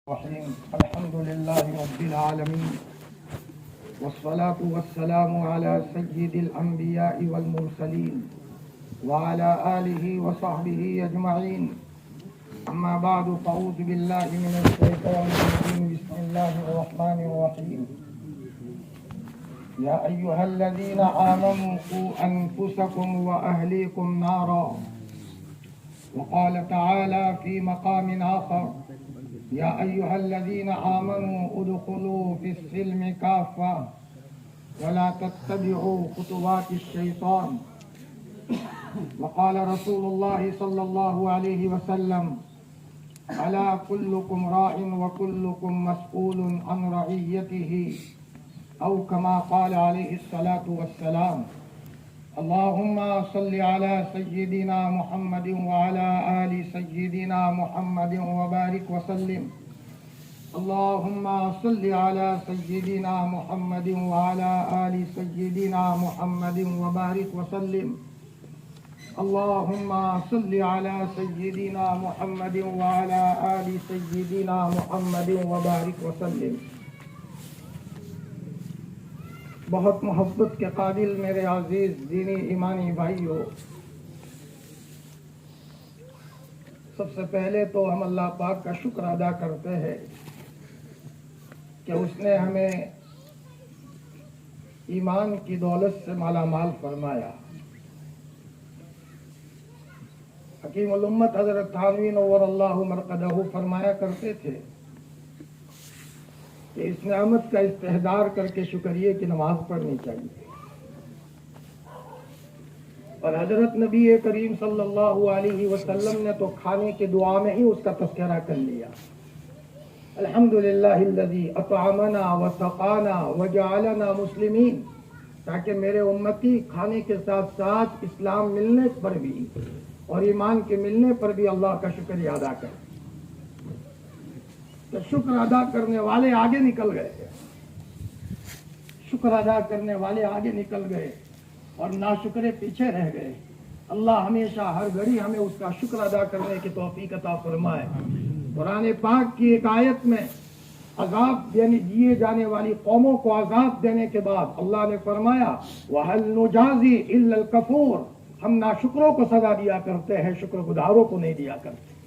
الرحيم. الحمد لله رب العالمين، والصلاة والسلام على سيد الأنبياء والمرسلين وعلى آله وصحبه أجمعين. أما بعد، فأعوذ بالله من الشيطان الرجيم. بسم الله الرحمن الرحيم. يا أيها الذين آمنوا قوا أنفسكم وأهليكم نارا. وقال تعالى في مقام آخر: يا أيها الذين آمنوا ادخلوا في السلم كافة ولا تتبعوا خطوات الشيطان. وقال رسول الله صلى الله عليه وسلم: ألا كلكم راع وكلكم مسؤول عن رعيته، أو كما قال عليه الصلاة والسلام. اللهم صل على سيدنا محمد وعلى آل سيدنا محمد وبارك وسلم. اللهم صل على سيدنا محمد وعلى آل سيدنا محمد وبارك وسلم. اللهم صل على سيدنا محمد وعلى آل سيدنا محمد وبارك وسلم. بہت محبت کے قابل میرے عزیز دینی ایمانی بھائیو، سب سے پہلے تو ہم اللہ پاک کا شکر ادا کرتے ہیں کہ اس نے ہمیں ایمان کی دولت سے مالا مال فرمایا. حکیم الامت حضرت تھانوی نور اللہ مرقدہ فرمایا کرتے تھے کہ اس نعمت کا استحضار کر کے شکریہ کی نماز پڑھنی چاہیے. اور حضرت نبی کریم صلی اللہ علیہ وسلم نے تو کھانے کی دعا میں ہی اس کا تذکرہ کر لیا: الحمدللہ الذی اطعمنا وسقانا وجعلنا مسلمین، تاکہ میرے امتی کھانے کے ساتھ ساتھ اسلام ملنے پر بھی اور ایمان کے ملنے پر بھی اللہ کا شکریہ ادا کرے. کہ شکر ادا کرنے والے آگے نکل گئے، شکر ادا کرنے والے آگے نکل گئے اور ناشکرے پیچھے رہ گئے. اللہ ہمیشہ ہر گھڑی ہمیں اس کا شکر ادا کرنے کی توفیق عطا فرمائے. قرآن پاک کی ایک آیت میں عذاب دیے جانے والی قوموں کو عذاب دینے کے بعد اللہ نے فرمایا: وَهَلْ نُجَازِي إِلَّا الْكَفُورَ، ہم ناشکروں کو سزا دیا کرتے ہیں، شکر گزاروں کو نہیں دیا کرتے.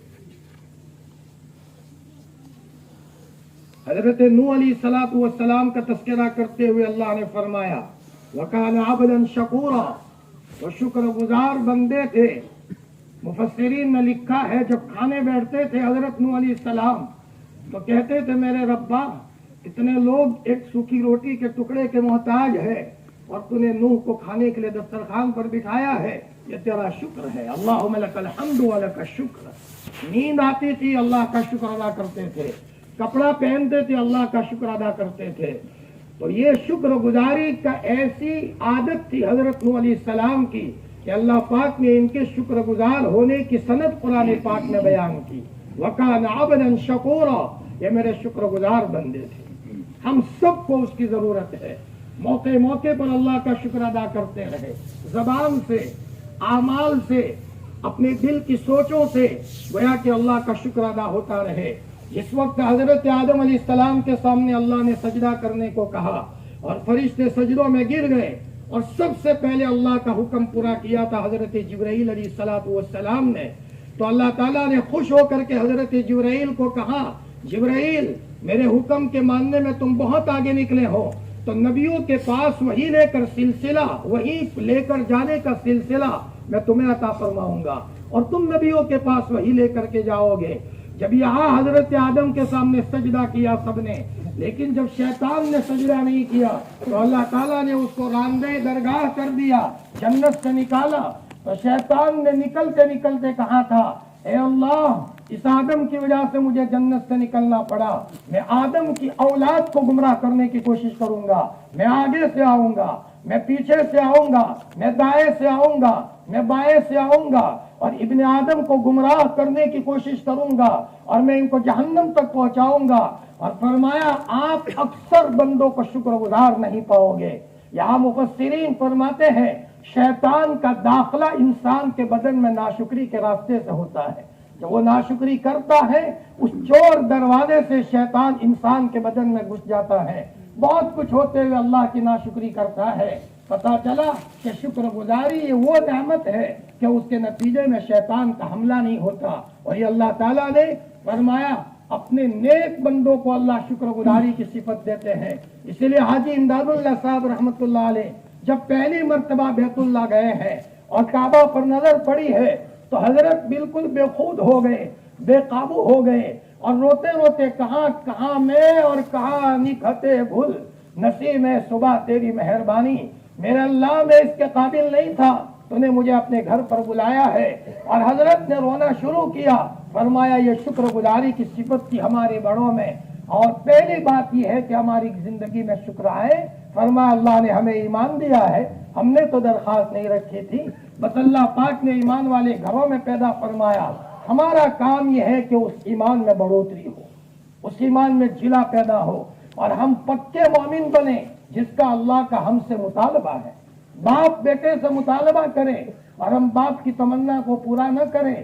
حضرت نوح علیہ السلام کا تذکرہ کرتے ہوئے اللہ نے فرمایا: وَكَانَ عَبْدًا شَكُورًا، وہ شکر گزار بندے تھے. مفسرین نے لکھا ہے جب کھانے بیٹھتے تھے حضرت نوح علیہ السلام تو کہتے تھے: میرے ربا، اتنے لوگ ایک سوکھی روٹی کے ٹکڑے کے محتاج ہے اور تو نے نوح کو کھانے کے لیے دسترخوان پر بٹھایا ہے، یہ تیرا شکر ہے. اللہم لک الحمد ولک الشکر. نیند آتی تھی، اللہ کا شکر ادا کرتے تھے. کپڑا پہنتے تھے، اللہ کا شکر ادا کرتے تھے. تو یہ شکر گزاری کا ایسی عادت تھی حضرت نوح علیہ السلام کی کہ اللہ پاک نے ان کے شکر گزار ہونے کی سند قرآن پاک میں بیان کی. وَكَانَ عَبْدًا شَكُورًا، یہ میرے شکر گزار بندے تھے. ہم سب کو اس کی ضرورت ہے. موقع موقع پر اللہ کا شکر ادا کرتے رہے، زبان سے، اعمال سے، اپنے دل کی سوچوں سے، گویا کہ اللہ کا شکر ادا ہوتا رہے. جس وقت حضرت آدم علیہ السلام کے سامنے اللہ نے سجدہ کرنے کو کہا اور فرشتے سجدوں میں گر گئے اور سب سے پہلے اللہ کا حکم پورا کیا تھا حضرت جبرائیل علیہ السلام نے، تو اللہ تعالیٰ نے خوش ہو کر کے حضرت جبرائیل کو کہا: جبرائیل، میرے حکم کے ماننے میں تم بہت آگے نکلے ہو، تو نبیوں کے پاس وہی لے کر سلسلہ، وہی لے کر جانے کا سلسلہ میں تمہیں عطا فرماؤں گا اور تم نبیوں کے پاس وہی لے کر کے جاؤ گے. جب یہاں حضرت آدم کے سامنے سجدہ کیا سب نے، لیکن جب شیطان نے سجدہ نہیں کیا تو اللہ تعالیٰ نے اس کو راندے درگاہ کر دیا، جنت سے نکالا. تو شیطان نے نکلتے کہا تھا: اے اللہ، اس آدم کی وجہ سے مجھے جنت سے نکلنا پڑا، میں آدم کی اولاد کو گمراہ کرنے کی کوشش کروں گا. میں آگے سے آؤں گا، میں پیچھے سے آؤں گا، میں دائیں سے آؤں گا، میں بائیں سے آؤں گا اور ابن آدم کو گمراہ کرنے کی کوشش کروں گا اور میں ان کو جہنم تک پہنچاؤں گا. اور فرمایا: آپ اکثر بندوں کو شکر گزار نہیں پاؤ گے. یہاں مفسرین فرماتے ہیں شیطان کا داخلہ انسان کے بدن میں ناشکری کے راستے سے ہوتا ہے. جب وہ ناشکری کرتا ہے اس چور دروازے سے شیطان انسان کے بدن میں گھس جاتا ہے. بہت کچھ ہوتے ہوئے اللہ کی ناشکری کرتا ہے. پتا چلا کہ شکر گزاری یہ وہ نعمت ہے کہ اس کے نتیجے میں شیطان کا حملہ نہیں ہوتا. اور یہ اللہ تعالیٰ نے فرمایا اپنے نیک بندوں کو اللہ شکر گزاری کی صفت دیتے ہیں. اسی لیے حاجی امداد اللہ صاحب رحمۃ اللہ علیہ جب پہلی مرتبہ بیت اللہ گئے ہیں اور کعبہ پر نظر پڑی ہے تو حضرت بالکل بے خود ہو گئے, بے قابو ہو گئے اور روتے روتے کہاں میں اور کہاں نکھتے بھول, نصیب ہے صبح تیری مہربانی. میرے اللہ میں اس کے قابل نہیں تھا, تو نے مجھے اپنے گھر پر بلایا ہے. اور حضرت نے رونا شروع کیا. فرمایا یہ شکر گزاری کی صفت تھی ہمارے بڑوں میں, اور پہلی بات یہ ہے کہ ہماری زندگی میں شکر آئے. فرمایا اللہ نے ہمیں ایمان دیا ہے, ہم نے تو درخواست نہیں رکھی تھی, بس اللہ پاک نے ایمان والے گھروں میں پیدا فرمایا. ہمارا کام یہ ہے کہ اس ایمان میں بڑھوتری ہو, اس ایمان میں جلا پیدا ہو, اور ہم پکے مومن بنے جس کا اللہ کا ہم سے مطالبہ ہے. باپ بیٹے سے مطالبہ کرے اور ہم باپ کی تمنا کو پورا نہ کریں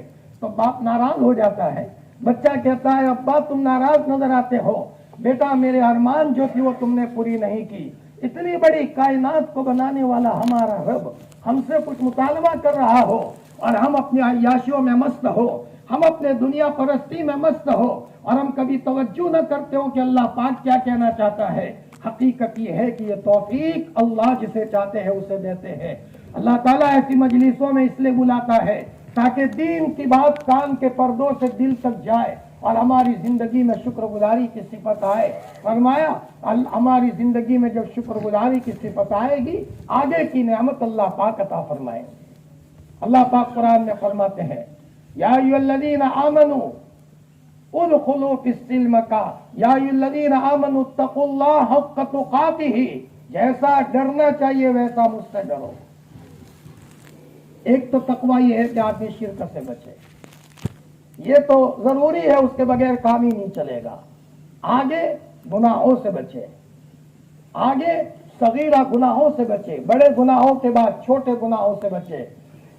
تو باپ ناراض ہو جاتا ہے. بچہ کہتا ہے ابا تم ناراض نظر آتے ہو, بیٹا میرے ارمان جو تھی وہ تم نے پوری نہیں کی. اتنی بڑی کائنات کو بنانے والا ہمارا رب ہم سے کچھ مطالبہ کر رہا ہو اور ہم اپنی عیاشیوں میں مست ہو, ہم اپنے دنیا پرستی میں مست ہو, اور ہم کبھی توجہ نہ کرتے ہو کہ اللہ پاک کیا کہنا چاہتا ہے. حقیقت یہ ہے کہ یہ توفیق اللہ جسے چاہتے ہیں اسے دیتے ہیں. اللہ تعالیٰ ایسی مجلسوں میں اس لیے بلاتا ہے تاکہ دین کی بات کان کے پردوں سے دل تک جائے اور ہماری زندگی میں شکر گزاری کی صفت آئے. فرمایا ہماری زندگی میں جب شکر گزاری کی صفت آئے گی آگے کی نعمت اللہ پاک عطا فرمائے. اللہ پاک قرآن میں فرماتے ہیں یا ایھا الذین آمنوا ادخلوا فی السلم یا ایھا الذین آمنوا اتقوا اللہ حق تقاتہ, جیسا ڈرنا چاہیے ویسا مجھ سے ڈرو. ایک تو تقوی یہ ہے کہ آدمی شرک سے بچے, یہ تو ضروری ہے, اس کے بغیر کام ہی نہیں چلے گا. آگے گناہوں سے بچے, آگے صغیرہ گناہوں سے بچے, بڑے گناہوں کے بعد چھوٹے گناہوں سے بچے.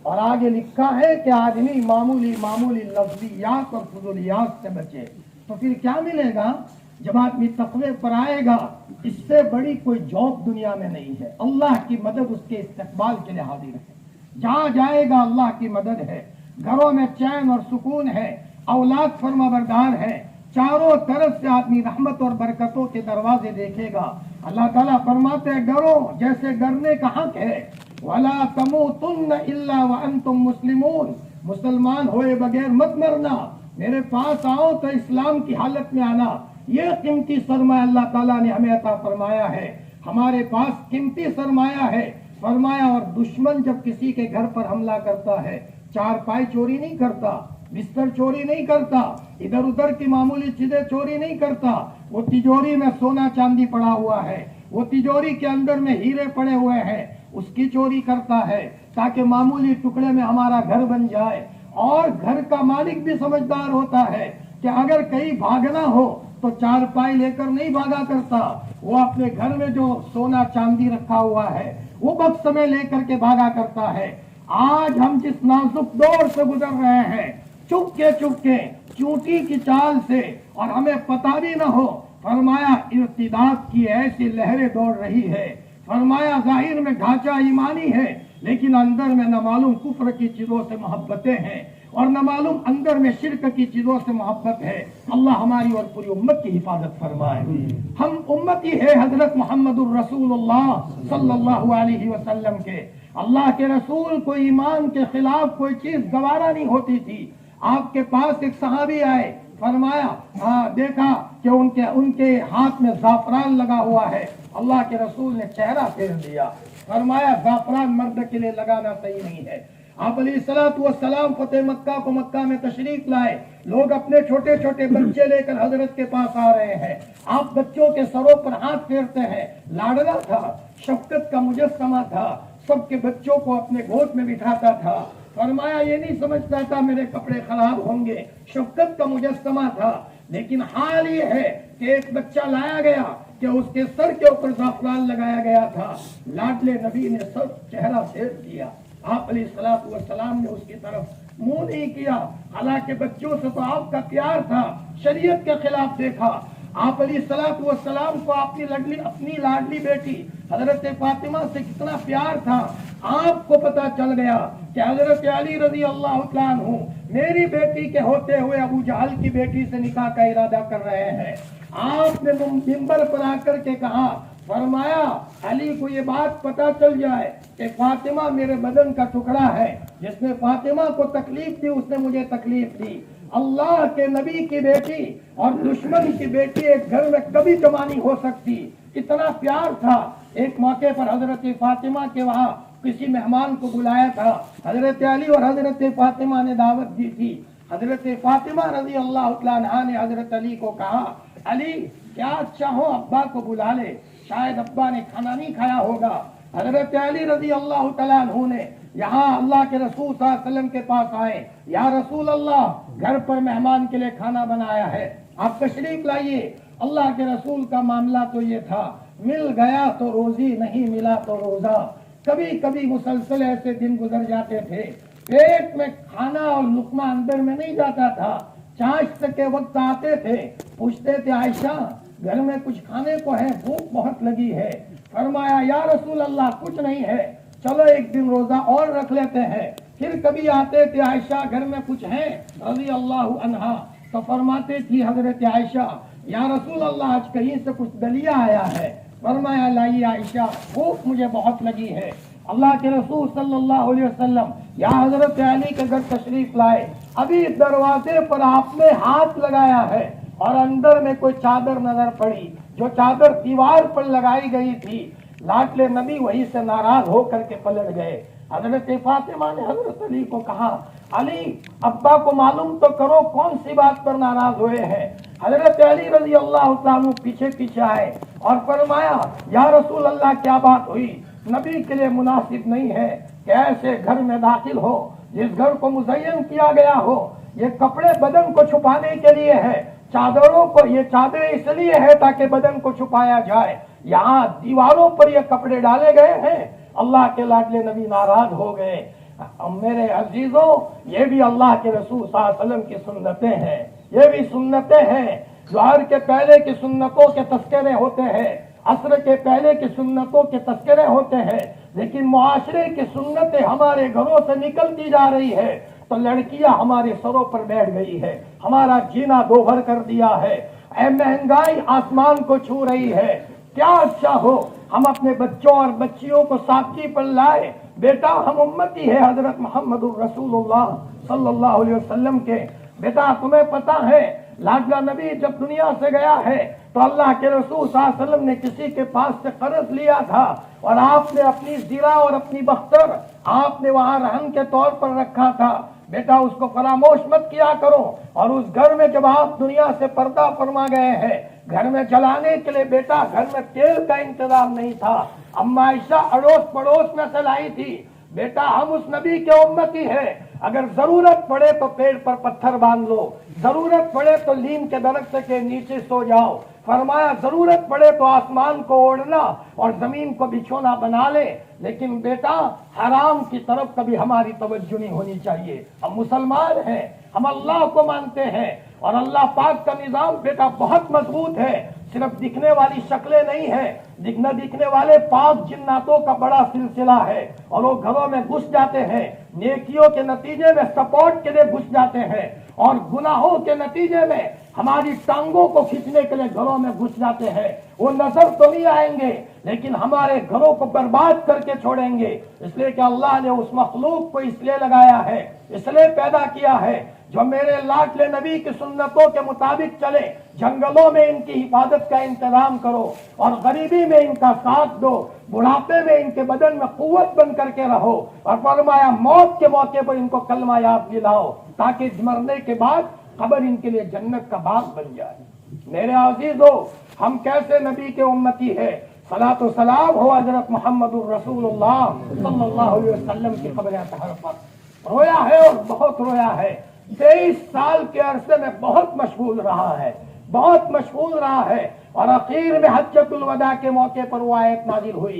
اور آگے لکھا ہے کہ آدمی معمولی لفظیات اور فضولیات سے بچے. تو پھر کیا ملے گا جب آدمی تقوی پر آئے گا؟ اس سے بڑی کوئی جاب دنیا میں نہیں ہے. اللہ کی مدد اس کے استقبال کے لیے حاضر ہے. جہاں جائے گا اللہ کی مدد ہے, گھروں میں چین اور سکون ہے, اولاد فرما بردار ہے, چاروں طرف سے آدمی رحمت اور برکتوں کے دروازے دیکھے گا. اللہ تعالیٰ فرماتے ہیں ڈرو جیسے ڈرنے کا حق ہے. وَلَا تَمُوتُنَّ إِلَّا وَأَنْتُمْ مُسْلِمُونَ, مسلمان ہوئے بغیر مت مرنا, میرے پاس آؤ تو اسلام کی حالت میں آنا. یہ قیمتی سرمایہ اللہ تعالیٰ نے ہمیں عطا فرمایا ہے. ہمارے پاس قیمتی سرمایہ ہے. فرمایا اور دشمن جب کسی کے گھر پر حملہ کرتا ہے چارپائی چوری نہیں کرتا, بستر چوری نہیں کرتا, ادھر ادھر کی معمولی چیزیں چوری نہیں کرتا. وہ تجوری میں سونا چاندی پڑا ہوا ہے, وہ تجوری کے اندر میں ہیرے پڑے ہوئے ہیں, اس کی چوری کرتا ہے تاکہ معمولی ٹکڑے میں ہمارا گھر بن جائے. اور گھر کا مالک بھی سمجھدار ہوتا ہے کہ اگر کہیں بھاگنا ہو تو چارپائی لے کر نہیں بھاگا کرتا, وہ اپنے گھر میں جو سونا چاندی رکھا ہوا ہے وہ بکس میں لے کر کے بھاگا کرتا ہے. آج ہم جس نازک دور سے گزر رہے ہیں چپ کے چونٹی کی چال سے, اور ہمیں پتہ بھی نہ ہو, فرمایا ارتداد کی ایسی لہریں دوڑ رہی ہے. فرمایا ظاہر میں ڈھانچہ ایمانی ہے لیکن اندر میں نہ معلوم کفر کی چیزوں سے محبتیں ہیں اور نہ معلوم اندر میں شرک کی چیزوں سے محبت ہے. اللہ ہماری اور پوری امت کی حفاظت فرمائے. ہم امتی ہے حضرت محمد الرسول اللہ صلی اللہ علیہ وسلم کے. اللہ کے رسول کو ایمان کے خلاف کوئی چیز گوارا نہیں ہوتی تھی. آپ کے پاس ایک صحابی آئے, فرمایا دیکھا کہ ان کے ہاتھ میں زعفران لگا ہوا ہے. اللہ کے رسول نے چہرہ پھیر دیا. فرمایا زعفران مرد کے لیے لگانا صحیح نہیں ہے. آپ علیہ الصلوۃ والسلام فتح مکہ کو مکہ میں تشریف لائے. لوگ اپنے چھوٹے چھوٹے بچے لے کر حضرت کے پاس آ رہے ہیں. آپ بچوں کے سروں پر ہاتھ پھیرتے ہیں. لاڈلا تھا, شفقت کا مجسمہ تھا, سب کے بچوں کو اپنے گود میں بٹھاتا تھا. فرمایا یہ نہیں سمجھتا تھا میرے کپڑے خراب ہوں گے, شفقت کا مجسمہ تھا. لیکن حال یہ ہے کہ ایک بچہ لایا گیا کہ اس کے سر کے اوپر زعفران لگایا گیا تھا. لاڈلے نبی نے سر چہرہ پھیر دیا. آپ علیہ الصلوۃ والسلام نے اس کی طرف منہ نہیں کیا. حالانکہ بچوں سے تو آپ کا پیار تھا, شریعت کے خلاف دیکھا. آپ علیہ الصلوۃ والسلام کو اپنی لاڈلی بیٹی حضرت فاطمہ سے کتنا پیار تھا. آپ کو پتا چل گیا کہ حضرت علی رضی اللہ تعالیٰ عنہ میری بیٹی کے ہوتے ہوئے ابو جہل کی بیٹی سے نکاح کا ارادہ کر رہے ہیں. آپ نے منبر پر آ کر کے کہا, فرمایا علی کو یہ بات پتا چل جائے کہ فاطمہ میرے بدن کا ٹکڑا ہے, جس نے فاطمہ کو تکلیف دی اس نے مجھے تکلیف دی. اللہ کے نبی کی بیٹی اور دشمن کی بیٹی ایک گھر میں کبھی جمع نہیں ہو سکتی. اتنا پیار تھا. ایک موقع پر حضرت فاطمہ کے وہاں کسی مہمان کو بلایا تھا. حضرت علی اور حضرت فاطمہ نے دعوت دی تھی. حضرت فاطمہ رضی اللہ تعالیٰ عنہا نے حضرت علی کو کہا, علی کیا چاہو ابا کو بلا لے, شاید ابا نے کھانا نہیں کھایا ہوگا. حضرت علی رضی اللہ تعالیٰ عنہ نے یہاں اللہ کے رسول صلی اللہ علیہ وسلم کے پاس آئے, یا رسول اللہ گھر پر مہمان کے لیے کھانا بنایا ہے, آپ تشریف لائیے. اللہ کے رسول کا معاملہ تو یہ تھا, مل گیا تو روزی, نہیں ملا تو روزہ. کبھی کبھی مسلسل ایسے دن گزر جاتے تھے, پیٹ میں کھانا اور لقمہ اندر میں نہیں جاتا تھا. چاشت کے وقت آتے تھے, پوچھتے تھے عائشہ گھر میں کچھ کھانے کو ہے, بھوک بہت لگی ہے. فرمایا یا رسول اللہ کچھ نہیں ہے, چلو ایک دن روزہ اور رکھ لیتے ہیں. پھر کبھی آتے تھے, عائشہ گھر میں کچھ ہے رضی اللہ عنہا, تو فرماتے تھی حضرت عائشہ یا رسول اللہ آج کہیں سے کچھ دلیا آیا ہے. فرمایا لائیے عائشہ, بھوک مجھے بہت لگی ہے. اللہ کے رسول صلی اللہ علیہ وسلم یا حضرت علی کے گھر تشریف لائے. ابھی دروازے پر آپ نے ہاتھ لگایا ہے اور اندر میں کوئی چادر نظر پڑی, جو چادر دیوار پر لگائی گئی تھی. لاڈلے نبی وہی سے ناراض ہو کر کے پلٹ گئے. حضرت فاطمہ نے حضرت علی کو کہا, علی ابا کو معلوم تو کرو کون سی بات پر ناراض ہوئے ہیں. حضرت علی رضی اللہ تعالیٰ پیچھے پیچھے آئے اور فرمایا یا رسول اللہ کیا بات ہوئی. نبی کے لیے مناسب نہیں ہے کہ ایسے گھر میں داخل ہو جس گھر کو مزین کیا گیا ہو. یہ کپڑے بدن کو چھپانے کے لیے ہے, چادروں کو, یہ چادریں اس لیے ہے تاکہ بدن کو چھپایا جائے. یہاں دیواروں پر یہ کپڑے ڈالے گئے ہیں. اللہ کے لاڈلے نبی ناراض ہو گئے. میرے عزیزوں, یہ بھی اللہ کے رسول صلی اللہ علیہ وسلم کی سنتیں ہیں. یہ بھی سنتیں ہیں. ظہر کے پہلے کی سنتوں کے تذکرے ہوتے ہیں, عصر کے پہلے کی سنتوں کے تذکرے ہوتے ہیں, لیکن معاشرے کی سنتیں ہمارے گھروں سے نکلتی جا رہی ہے تو لڑکیاں ہمارے سروں پر بیٹھ گئی ہے, ہمارا جینا دوبھر کر دیا ہے. اے مہنگائی آسمان کو چھو رہی ہے. کیا اچھا ہو ہم اپنے بچوں اور بچیوں کو ساتھی پر لائے. بیٹا ہم امتی ہے حضرت محمد الرسول اللہ صلی اللہ علیہ وسلم کے. بیٹا تمہیں پتا ہے لاڈلا نبی جب دنیا سے گیا ہے تو اللہ کے رسول صلی اللہ علیہ وسلم نے کسی کے پاس سے قرض لیا تھا اور آپ نے اپنی زرہ اور اپنی بختر آپ نے وہاں رہن کے طور پر رکھا تھا. بیٹا اس کو فراموش مت کیا کرو. اور اس گھر میں جب آپ دنیا سے پردہ فرما گئے ہیں, گھر میں جلانے کے لیے بیٹا گھر میں تیل کا انتظام نہیں تھا. اما عائشہ اڑوس پڑوس میں سے لائی تھی. بیٹا ہم اس نبی کے امتی ہیں, اگر ضرورت پڑے تو پیڑ پر پتھر باندھ لو, ضرورت پڑے تو لیم کے درخت کے نیچے سو جاؤ. فرمایا ضرورت پڑے تو آسمان کو اوڑھنا اور زمین کو بچھونا بنا لے, لیکن بیٹا حرام کی طرف کبھی ہماری توجہ نہیں ہونی چاہیے. ہم مسلمان ہیں, ہم اللہ کو مانتے ہیں اور اللہ پاک کا نظام بیٹا بہت مضبوط ہے. صرف دکھنے والی شکلیں نہیں ہیں, دکھنے والے پاک جناتوں کا بڑا سلسلہ ہے اور وہ گھروں میں گھس جاتے ہیں, نیکیوں کے نتیجے میں سپورٹ کے لیے گھس جاتے ہیں اور گناہوں کے نتیجے میں ہماری ٹانگوں کو کھینچنے کے لیے گھروں میں گھس جاتے ہیں. وہ نظر تو نہیں آئیں گے لیکن ہمارے گھروں کو برباد کر کے چھوڑیں گے. اس لیے کہ اللہ نے اس مخلوق کو اس لیے لگایا ہے, اس لیے پیدا کیا ہے جو میرے لاڈلے نبی کی سنتوں کے مطابق چلے. جنگلوں میں ان کی حفاظت کا انتظام کرو اور غریبی میں ان کا ساتھ دو, بڑھاپے میں ان کے بدن میں قوت بن کر کے رہو. اور فرمایا موت کے موقع پر ان کو کلمہ یاد دلاؤ تاکہ مرنے کے بعد قبر ان کے لیے جنت کا باغ بن جائے. میرے عزیزو, ہم کیسے نبی کے امتی ہیں. صلاۃ و سلام ہو حضرت محمد الرسول اللہ صلی اللہ علیہ وسلم کی قبر اطہر پر. رویا ہے اور بہت رویا ہے. 23 سال کے عرصے میں بہت مشغول رہا ہے, بہت مشغول رہا ہے. اور اخیر میں حجۃ الوداع کے موقع پر وہ آیت نازل ہوئی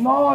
9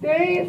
23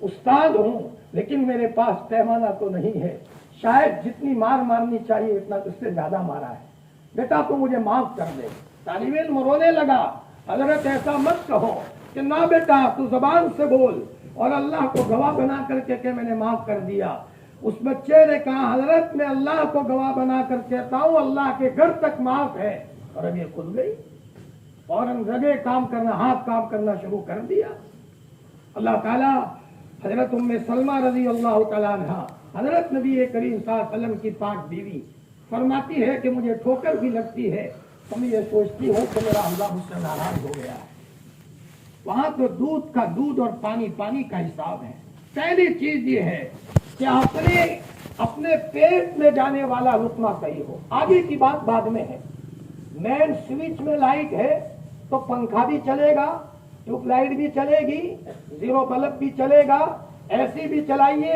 استاد ہوں لیکن میرے پاس پیمانہ تو نہیں ہے، شاید جتنی مار مارنی چاہیے اتنا اس سے زیادہ مارا ہے، بیٹا تو مجھے معاف کر دے۔ طالب علم رونے لگا، حضرت ایسا مت کہو کہ نہ بیٹا تو زبان سے بول اور اللہ کو گواہ بنا کر کے کہ میں نے معاف کر دیا۔ اس بچے نے کہا حضرت میں اللہ کو گواہ بنا کر کہتا ہوں اللہ کے گھر تک معاف ہے، اور اب یہ کھل گئی، فوراً رگے کام کرنا، ہاتھ کام کرنا شروع کر دیا۔ اللہ تعالیٰ حضرت ام سلمہ رضی اللہ تعالیٰ عنہ حضرت نبی کریم صلی اللہ علیہ وسلم کی پاک بیوی فرماتی ہے کہ مجھے ٹھوکر بھی لگتی ہے تو میں یہ سوچتی ہوں کہ میرا اللہ مجھ سے ناراض ہو گیا ہے۔ وہاں تو دودھ اور پانی کا حساب ہے۔ پہلی چیز یہ ہے کہ اپنے پیٹ میں جانے والا لقمہ صحیح ہو، آگے کی بات بعد میں ہے۔ مین سوئچ میں لائٹ ہے تو پنکھا بھی چلے گا، ٹیوب لائٹ بھی چلے گی، زیرو بلب بھی چلے گا، اے سی بھی چلائیے،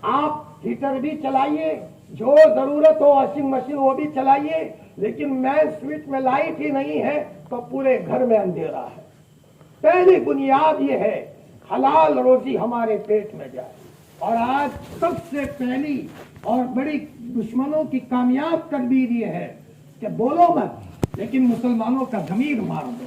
آپ ہیٹر بھی چلائیے، جو ضرورت ہو واشنگ مشین وہ بھی چلائیے، لیکن مین سوئچ میں لائٹ ہی نہیں ہے تو پورے گھر میں اندھیرا ہے۔ پہلی بنیاد یہ ہے حلال روزی ہمارے پیٹ میں جائے۔ اور آج سب سے پہلی اور بڑی دشمنوں کی کامیاب تدبیر یہ ہے کہ بولو مت لیکن مسلمانوں کا ضمیر مار دو،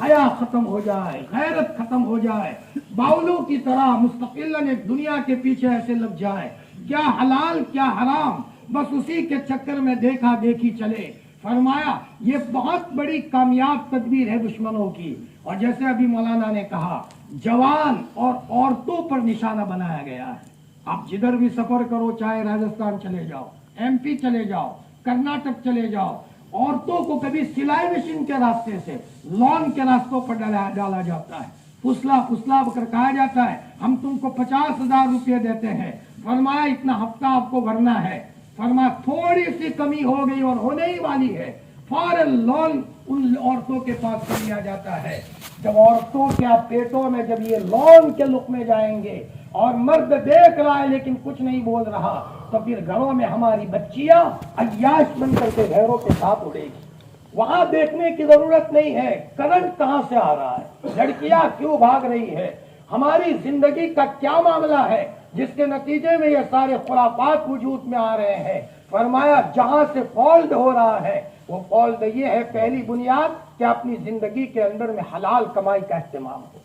حیا ختم ہو جائے، غیرت ختم ہو جائے، باولوں کی طرح مستقلاً ایک دنیا کے پیچھے ایسے لگ جائے، کیا حلال کیا حرام بس اسی کے چکر میں دیکھا دیکھی چلے۔ فرمایا یہ بہت بڑی کامیاب تدبیر ہے دشمنوں کی۔ اور جیسے ابھی مولانا نے کہا جوان اور عورتوں پر نشانہ بنایا گیا ہے۔ آپ جدھر بھی سفر کرو، چاہے راجستھان چلے جاؤ، ایم پی چلے جاؤ، کرناٹک چلے جاؤ، عورتوں کو کبھی سلائی مشین کے راستے سے لون کے راستوں پر ڈالا جاتا ہے، پھسلا کر کہا جاتا ہے ہم تم کو 50,000 روپے دیتے ہیں، فرمایا اتنا ہفتہ آپ کو بھرنا ہے، فرمایا تھوڑی سی کمی ہو گئی اور ہونے ہی والی ہے، فوراً لون ان عورتوں کے پاس کر لیا جاتا ہے۔ جب عورتوں کے پیٹوں میں جب یہ لون کے لقمے جائیں گے اور مرد دیکھ رہا ہے لیکن کچھ نہیں بول رہا، تو پھر گھروں میں ہماری بچیاں عیاش بن کر کے گھروں کے ساتھ اڑے گی۔ وہاں دیکھنے کی ضرورت نہیں ہے کرنٹ کہاں سے آ رہا ہے، لڑکیاں کیوں بھاگ رہی ہے، ہماری زندگی کا کیا معاملہ ہے جس کے نتیجے میں یہ سارے خرافات وجود میں آ رہے ہیں۔ فرمایا جہاں سے فالٹ ہو رہا ہے وہ فالٹ یہ ہے، پہلی بنیاد کہ اپنی زندگی کے اندر میں حلال کمائی کا اہتمام ہو،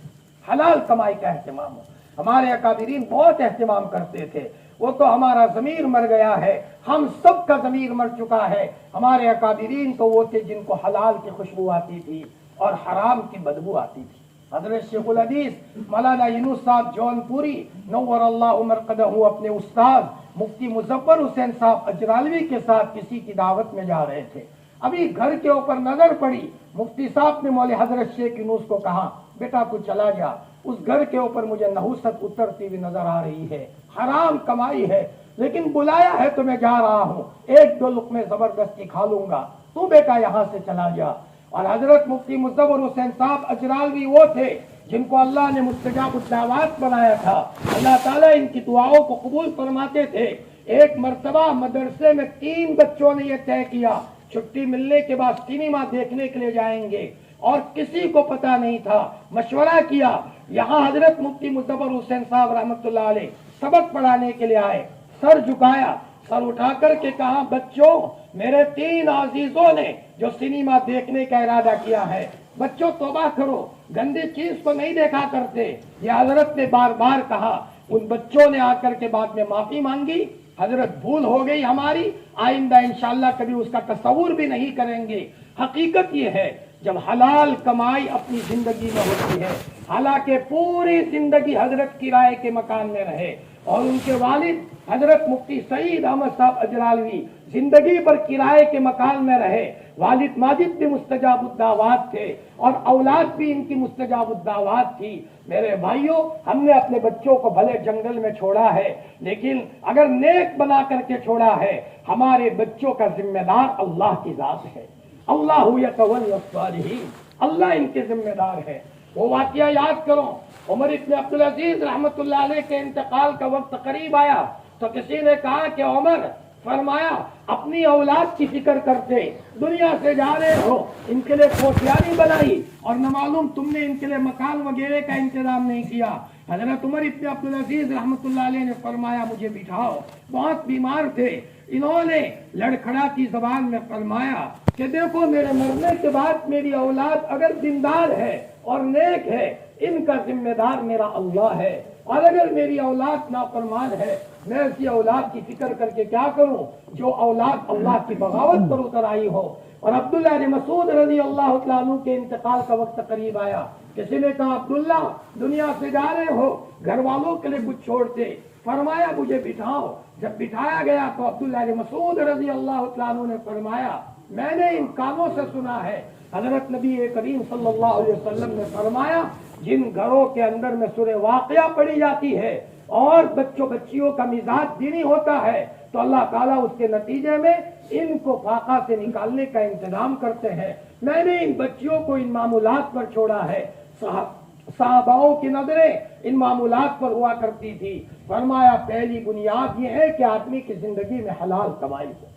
حلال کمائی کا اہتمام ہو۔ ہمارے اکابرین بہت اہتمام کرتے تھے، وہ تو ہمارا ضمیر مر گیا ہے، ہم سب کا ضمیر مر چکا ہے۔ ہمارے اکابرین تو وہ تھے جن کو حلال کی خوشبو آتی تھی اور حرام کی بدبو آتی تھی۔ حضرت شیخ الحدیث مولانا یونس صاحب جون پوری نور اللہ مرقدہ اپنے استاد مفتی مظفر حسین صاحب اجرالوی کے ساتھ کسی کی دعوت میں جا رہے تھے، ابھی گھر کے اوپر نظر پڑی، مفتی صاحب نے مولوی حضرت شیخ یونس کو کہا بیٹا تو چلا جا، اس گھر کے اوپر مجھے نحوست اترتی ہوئی نظر آ رہی ہے، حرام کمائی ہے، لیکن بلایا ہے تو میں جا رہا ہوں، 1-2 لقمے زبردستی کھا لوں گا، تو بیٹا یہاں سے چلا جا۔ اور حضرت مفتی مظفر حسین صاحب اجرالوی وہ تھے جن کو اللہ نے مستجاب الدعوات بنایا تھا، اللہ تعالیٰ ان کی دعاؤں کو قبول فرماتے تھے۔ ایک مرتبہ مدرسے میں 3 بچوں نے یہ طے کیا چھٹی ملنے کے بعد سینما دیکھنے کے لیے جائیں گے، اور کسی کو پتا نہیں تھا، مشورہ کیا، یہاں حضرت مفتی مظفر حسین صاحب رحمۃ اللہ علیہ سبق پڑھانے کے لیے آئے، سر جھکایا، سر اٹھا کر کے کہا بچوں میرے 3 عزیزوں نے جو سینما دیکھنے کا ارادہ کیا ہے، بچوں توبہ کرو، گندی چیز کو نہیں دیکھا کرتے، یہ حضرت نے بار بار کہا۔ ان بچوں نے آ کر کے بعد میں معافی مانگی، حضرت بھول ہو گئی ہماری، آئندہ انشاءاللہ کبھی اس کا تصور بھی نہیں کریں گے۔ حقیقت یہ ہے جب حلال کمائی اپنی زندگی میں ہوتی ہے، حالانکہ پوری زندگی حضرت کرائے کے مکان میں رہے اور ان کے والد حضرت مفتی سعید احمد صاحب اجرالوی زندگی پر کرائے کے مکان میں رہے، والد ماجد بھی مستجاب الدعوات تھے اور اولاد بھی ان کی مستجاب الدعوات تھی۔ میرے بھائیوں ہم نے اپنے بچوں کو بھلے جنگل میں چھوڑا ہے لیکن اگر نیک بنا کر کے چھوڑا ہے، ہمارے بچوں کا ذمہ دار اللہ کی ذات ہے، اللہ یتولی الصالحین، اللہ ان کے ذمہ دار ہے۔ وہ واقعہ یاد کرو، عمر ابن عبدالعزیز رحمت اللہ علیہ کے انتقال کا وقت قریب آیا تو کسی نے کہا کہ عمر، فرمایا اپنی اولاد کی فکر کرتے، دنیا سے جا رہے ہو، ان کے لیے کوٹھیاں نہیں بنائی اور نہ معلوم تم نے ان کے لیے مکان وغیرہ کا انتظام نہیں کیا، حضرت عمر ابن عبدالعزیز رحمۃ اللہ علیہ نے فرمایا مجھے بٹھاؤ، بہت بیمار تھے، انہوں نے لڑکھڑاتی زبان میں فرمایا کہ دیکھو میرے مرنے کے بعد میری اولاد اگر دیندار ہے اور نیک ہے، ان کا ذمہ دار میرا اللہ ہے، اور اگر میری اولاد نافرمان ہے میں اسی اولاد کی فکر کر کے کیا کروں جو اولاد اللہ کی بغاوت پر اتر آئی ہو۔ اور عبداللہ بن مسعود رضی اللہ تعالیٰ عنہ کے انتقال کا وقت قریب آیا، کسی نے کہا عبداللہ دنیا سے جا رہے ہو، گھر والوں کے لیے کچھ چھوڑتے، فرمایا مجھے بٹھاؤ۔ جب بٹھایا گیا تو عبداللہ بن مسعود رضی اللہ تعالیٰ عنہ نے فرمایا میں نے ان کانوں سے سنا ہے، حضرت نبی کریم صلی اللہ علیہ وسلم نے فرمایا جن گھروں کے اندر میں سورہ واقعہ پڑھی جاتی ہے اور بچوں بچیوں کا مزاج دینی ہوتا ہے تو اللہ تعالیٰ اس کے نتیجے میں ان کو فاقہ سے نکالنے کا انتظام کرتے ہیں۔ میں نے ان بچیوں کو ان معمولات پر چھوڑا ہے، صحاباؤں کی نظریں ان معمولات پر ہوا کرتی تھی۔ فرمایا پہلی بنیاد یہ ہے کہ آدمی کی زندگی میں حلال کمائی ہو،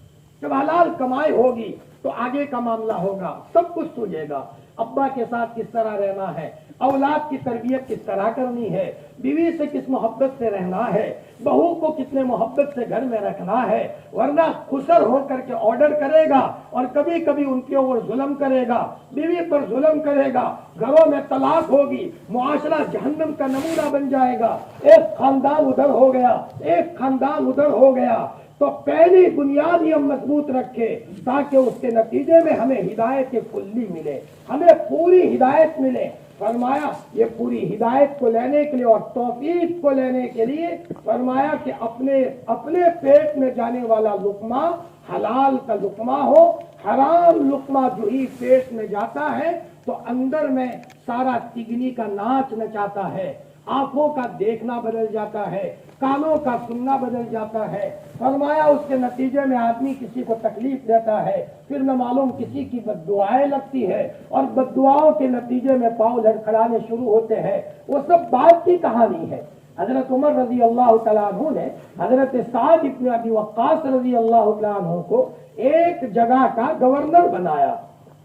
جب حلال کمائی ہوگی تو آگے کا معاملہ ہوگا، سب کچھ سوجے گا۔ ابا کے ساتھ کس طرح رہنا ہے، اولاد کی تربیت کس طرح کرنی ہے، بیوی سے کس محبت سے رہنا ہے، بہو کو کتنے محبت سے گھر میں رکھنا ہے، ورنہ خسر ہو کر کے آرڈر کرے گا اور کبھی کبھی ان کے اوپر ظلم کرے گا، بیوی پر ظلم کرے گا، گھروں میں طلاق ہوگی، معاشرہ جہنم کا نمونہ بن جائے گا، ایک خاندان ادھر ہو گیا ایک خاندان ادھر ہو گیا۔ تو پہلی بنیاد ہی ہم مضبوط رکھے تاکہ اس کے نتیجے میں ہمیں ہدایت کلی ملے، ہمیں پوری ہدایت ملے۔ فرمایا یہ پوری ہدایت کو لینے کے لیے اور توفیق کو لینے کے لیے فرمایا کہ اپنے پیٹ میں جانے والا لقمہ حلال کا لقمہ ہو، حرام لقمہ جو ہی پیٹ میں جاتا ہے تو اندر میں سارا تگنی کا ناچ نچاتا ہے، آنکھوں کا دیکھنا بدل جاتا ہے، کانوں کا سننا بدل جاتا ہے۔ فرمایا اس کے نتیجے میں آدمی کسی کو تکلیف دیتا ہے، پھر نہ معلوم کسی کی بد دعائیں لگتی ہے اور بد دعاؤں کے نتیجے میں پاؤں لڑکھڑانے شروع ہوتے ہیں۔ وہ سب بات کی کہانی ہے۔ حضرت عمر رضی اللہ تعالیٰ عنہ نے حضرت سعد بن ابی وقاص رضی اللہ تعالیٰ عنہ کو ایک جگہ کا گورنر بنایا۔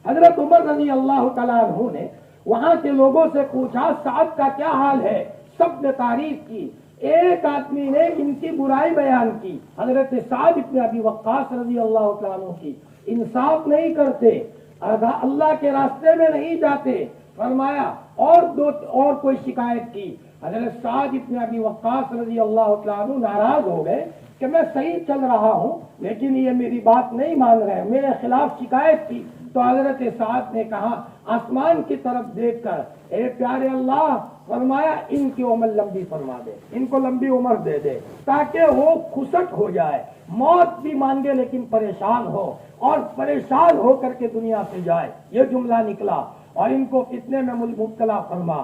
حضرت عمر رضی اللہ تعالیٰ عنہ نے وہاں کے لوگوں سے پوچھا سعد کا کیا حال ہے، سب نے تعریف کی، ایک آدمی نے ان کی برائی بیان کی، حضرت سعد بن ابی وقاص رضی اللہ تعالیٰ عنہ کی، انصاف نہیں کرتے، اللہ کے راستے میں نہیں جاتے۔ فرمایا اور کوئی شکایت کی، حضرت سعد بن ابی وقاص رضی اللہ تعالیٰ عنہ ناراض ہو گئے کہ میں صحیح چل رہا ہوں لیکن یہ میری بات نہیں مان رہے، میرے خلاف شکایت کی۔ تو حضرت سعد نے کہا آسمان کی طرف دیکھ کر اے پیارے اللہ، فرمایا ان کی عمر لمبی فرما دے، ان کو لمبی عمر دے دے تاکہ وہ خسٹ ہو جائے، موت بھی مانگے لیکن پریشان ہو اور پریشان ہو کر کے دنیا سے جائے۔ یہ جملہ نکلا اور ان کو فتنے میں مبتلا فرما،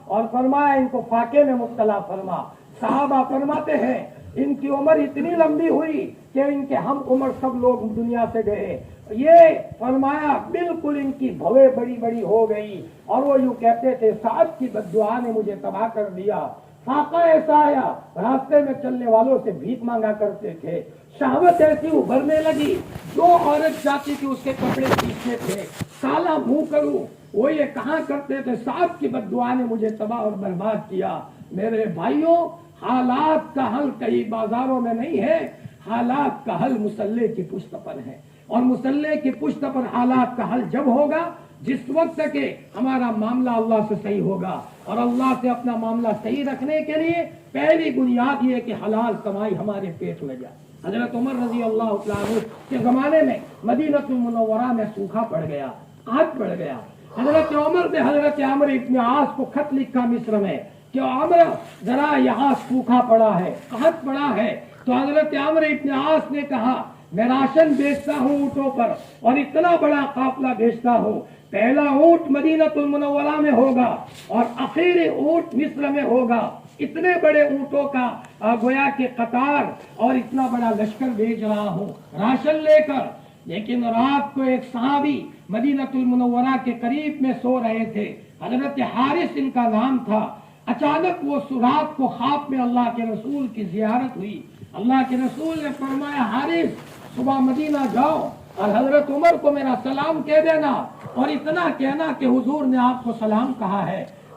اور فرمایا ان کو فاقے میں مبتلا فرما۔ صحابہ فرماتے ہیں ان کی عمر اتنی لمبی ہوئی کہ ان کے ہم عمر سب لوگ دنیا سے گئے، یہ فرمایا بالکل ان کی بھویں بڑی بڑی ہو گئی اور وہ یوں کہتے تھے سعد کی بد دعا نے مجھے تباہ کر دیا۔ فاقہ ایسا آیا، راستے میں چلنے والوں سے بھیک مانگا کرتے تھے، شہوت ایسی ابھرنے لگی، جو عورت جاتی تھی اس کے کپڑے کھینچتے تھے، کالا منہ کروں، وہ یہ کہاں کرتے تھے سعد کی بد دعا نے مجھے تباہ اور برباد کیا۔ میرے بھائیوں، حالات کا حل کہیں بازاروں میں نہیں ہے، حالات کا حل مصلے کی پشت پر ہے، اور مصلے کی پشت پر حالات کا حل جب ہوگا جس وقت کہ ہمارا معاملہ اللہ سے صحیح ہوگا، اور اللہ سے اپنا معاملہ صحیح رکھنے کے لیے پہلی بنیاد یہ کہ حلال کمائی ہمارے پیٹ میں جائے۔ حضرت عمر رضی اللہ عنہ کے زمانے میں مدینہ المنورہ میں سوکھا پڑ گیا، آگ پڑ گیا۔ حضرت عمر نے حضرت عمرو بن عاص کو خط لکھا مصر میں کہ عمر ذرا یہاں سوکھا پڑا ہے، قحط پڑا ہے۔ تو حضرت عمرو بن عاص نے کہا میں راشن بیچتا ہوں اونٹوں پر اور اتنا بڑا قافلہ بھیجتا ہوں، پہلا اونٹ مدینہ المنورہ میں ہوگا اور آخری اونٹ مصر میں ہوگا، اتنے بڑے اونٹوں کا گویا کے قطار اور اتنا بڑا لشکر بھیج رہا ہوں راشن لے کر۔ لیکن رات کو ایک صحابی مدینہ المنورہ کے قریب میں سو رہے تھے، حضرت حارث ان کا نام تھا۔ اچانک وہ رات کو خواب میں اللہ کے رسول کی زیارت ہوئی، اللہ کے رسول نے فرمایا حارث صبح مدینہ جاؤ اور حضرت عمر کو میرا سلام کہہ دینا اور اتنا کہنا کہ حضور نے آپ کو سلام کہا ہے۔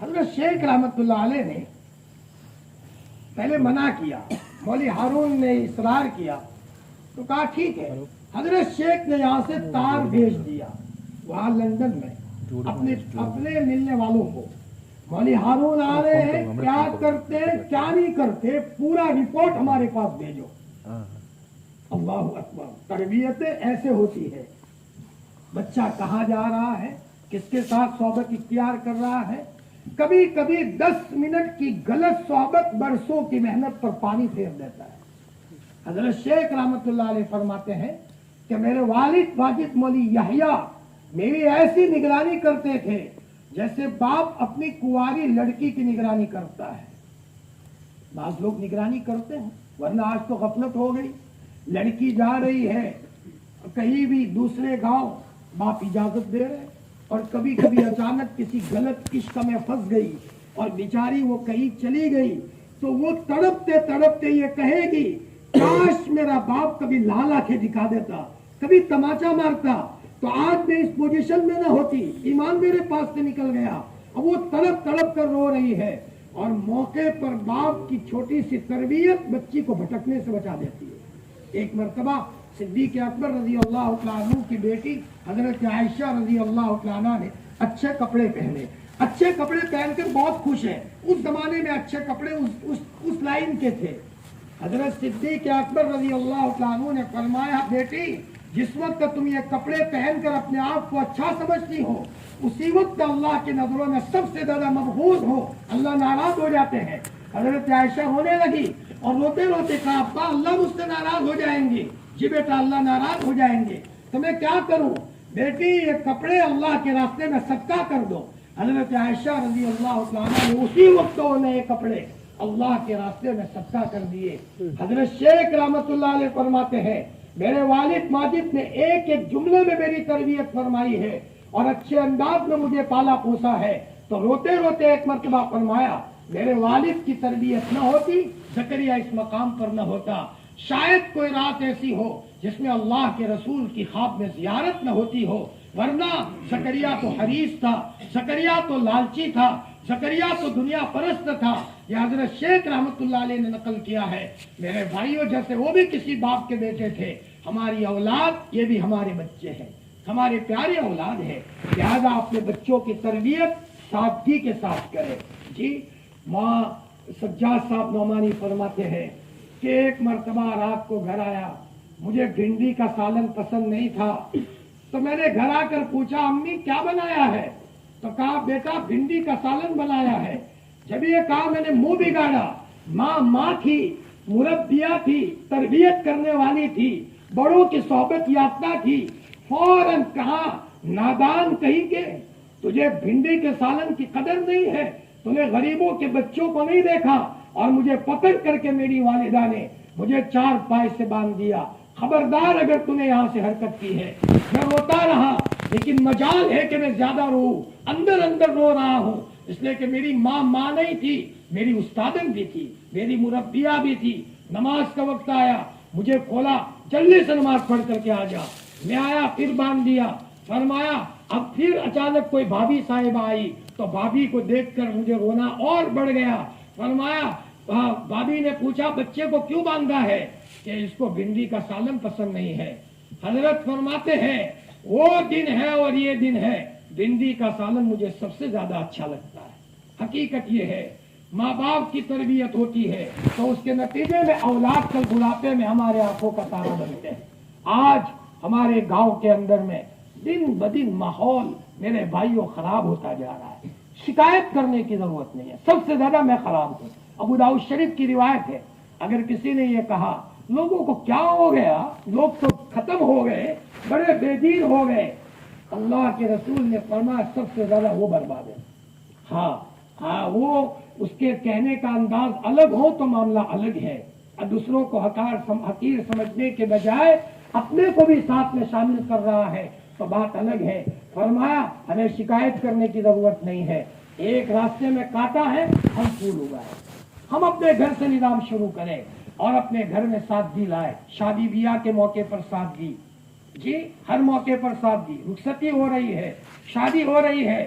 حضرت شیخ رحمتullah علیہ نے پہلے منع کیا، مولوی ہارون نے اصرار کیا تو کہا ٹھیک ہے۔ حضرت شیخ نے یہاں سے تار بھیج دیا وہاں لندن میں اپنے ملنے والوں کو، مولوی ہارون آ رہے ہیں، کیا کرتے کیا نہیں کرتے پورا رپورٹ ہمارے پاس بھیجو۔ اللہ اکبر، تربیتیں ایسے ہوتی ہے، بچہ کہاں جا رہا ہے، کس کے ساتھ صحبت اختیار کر رہا ہے۔ کبھی کبھی 10 منٹ کی غلط صحبت برسوں کی محنت پر پانی پھیر دیتا ہے۔ حضرت شیخ رحمتullah علیہ فرماتے ہیں کہ میرے والد واجد مولوی یحییٰ میری ایسی نگرانی کرتے تھے جیسے باپ اپنی کنواری لڑکی کی نگرانی کرتا ہے۔ بعض لوگ نگرانی کرتے ہیں، ورنہ آج تو غفلت ہو گئی، لڑکی جا رہی ہے کہیں بھی دوسرے گاؤں، باپ اجازت دے رہے، اور کبھی کبھی اچانک کسی غلط عشق میں پھنس گئی اور بیچاری وہ کہیں چلی گئی تو وہ تڑپتے تڑپتے یہ کہے گی کاش میرا باپ کبھی لالا کے دکھا دیتا، کبھی تماچا مارتا تو آج میں اس پوزیشن میں نہ ہوتی، ایمان میرے پاس سے نکل گیا۔ اب وہ تڑپ تڑپ کر رو رہی ہے، اور موقع پر باپ کی چھوٹی سی تربیت بچی کو بھٹکنے سے بچا دیتی ہے۔ ایک مرتبہ صدیق اکبر رضی اللہ تعالیٰ عنہ کی بیٹی حضرت عائشہ رضی اللہ تعالیٰ عنہ نے اچھے کپڑے پہنے، اچھے کپڑے پہن کر بہت خوش ہے۔ اس زمانے میں اچھے کپڑے اس لائن کے تھے۔ حضرت صدیق اکبر رضی اللہ تعالیٰ عنہ نے فرمایا بیٹی جس وقت تم یہ کپڑے پہن کر اپنے آپ کو اچھا سمجھتی ہو اسی وقت اللہ کی نظروں میں سب سے زیادہ مبغوض ہو، اللہ ناراض ہو جاتے ہیں۔ حضرت عائشہ ہونے لگی اور روتے روتے کہا ابا اللہ مجھ سے ناراض ہو جائیں گے۔ جی بیٹا اللہ ناراض ہو جائیں گے تو میں کیا کروں؟ بیٹی یہ کپڑے اللہ کے راستے میں صدقہ کر دو۔ حضرت عائشہ رضی اللہ تعالیٰ نے اسی وقت انہیں یہ کپڑے اللہ کے راستے میں صدقہ کر دیے۔ حضرت شیخ رحمتullah علیہ فرماتے ہیں میرے والد ماجد نے ایک ایک جملے میں میری تربیت فرمائی ہے اور اچھے انداز میں مجھے پالا پوسا ہے۔ تو روتے روتے ایک مرتبہ فرمایا میرے والد کی تربیت نہ ہوتی زکریا اس مقام پر نہ ہوتا۔ شاید کوئی رات ایسی ہو جس میں اللہ کے رسول کی خواب میں زیارت نہ ہوتی ہو، ورنہ زکریا تو حریص تھا، زکریا تو لالچی تھا، زکریا تو دنیا پرست تھا۔ یہ حضرت شیخ رحمتullah علیہ نے نقل کیا ہے۔ میرے بھائیوں جیسے وہ بھی کسی باپ کے بیٹے تھے، ہماری اولاد یہ بھی ہمارے بچے ہیں، ہمارے پیارے اولاد ہے، لہذا اپنے بچوں کی تربیت سادگی کے ساتھ کرے۔ جی ماں سجاد صاحب نعمانی فرماتے ہیں کہ ایک مرتبہ رات کو گھر آیا، مجھے بھنڈی کا سالن پسند نہیں تھا تو میں نے گھر آ کر پوچھا امی کیا بنایا ہے؟ تو کہا بیٹا بھنڈی کا سالن بنایا ہے۔ جب یہ کہا میں نے منہ بگاڑا، ماں تھی، مربیہ تھی، تربیت کرنے والی تھی، بڑوں کی صحبت یافتہ تھی، فوراً کہا نادان کہیں کے تجھے بھنڈی کے سالن کی قدر نہیں ہے، تو نے غریبوں کے بچوں کو نہیں دیکھا، اور مجھے پکڑ کر کے میری والدہ نے مجھے 4 پائے سے باندھ دیا، خبردار اگر تم نے یہاں سے حرکت کی ہے۔ میں روتا رہا لیکن مجال ہے کہ میں زیادہ رو، اندر اندر رو رہا ہوں، اس لیے کہ میری ماں نہیں تھی، میری استادن بھی تھی، میری مربیہ بھی تھی۔ نماز کا وقت آیا، مجھے کھولا جلدی سے نماز پڑھ کر کے آ جا۔ میں آیا پھر باندھ دیا، فرمایا اب پھر اچانک کوئی بھابھی صاحبہ آئی تو بھابھی کو دیکھ کر مجھے رونا اور بڑھ گیا۔ فرمایا بھابھی نے پوچھا بچے کو کیوں باندھا ہے؟ کہ اس کو بھنڈی کا سالن پسند نہیں ہے۔ حضرت فرماتے ہیں وہ دن ہے اور یہ دن ہے، بھنڈی کا سالن مجھے سب سے زیادہ اچھا لگتا ہے۔ حقیقت یہ ہے ماں باپ کی تربیت ہوتی ہے تو اس کے نتیجے میں اولاد کل بڑھاپے میں ہمارے آنکھوں کا تارا بنتے ہیں۔ آج ہمارے گاؤں کے اندر میں دن بدن ماحول میرے بھائیوں خراب ہوتا جا رہا ہے۔ شکایت کرنے کی ضرورت نہیں ہے، سب سے زیادہ میں خراب ہوں۔ ابو داؤد شریف کی روایت ہے، اگر کسی نے یہ کہا لوگوں کو کیا ہو گیا، لوگ تو ختم ہو گئے، بڑے بے دین ہو گئے، اللہ کے رسول نے فرمایا سب سے زیادہ وہ برباد ہے۔ ہاں وہ اس کے کہنے کا انداز الگ ہو تو معاملہ الگ ہے، اور دوسروں کو حقیر سمجھنے کے بجائے اپنے کو بھی ساتھ میں شامل کر رہا ہے تو بات الگ ہے۔ فرمایا ہمیں شکایت کرنے کی ضرورت نہیں ہے، ایک راستے میں کاٹا ہے ہم پھول اگائے، ہم اپنے گھر سے نظام شروع کریں اور اپنے گھر میں سادگی لائے۔ شادی بیاہ کے موقع پر سادگی، جی ہر موقع پر سادگی، رخصتی ہو رہی ہے، شادی ہو رہی ہے،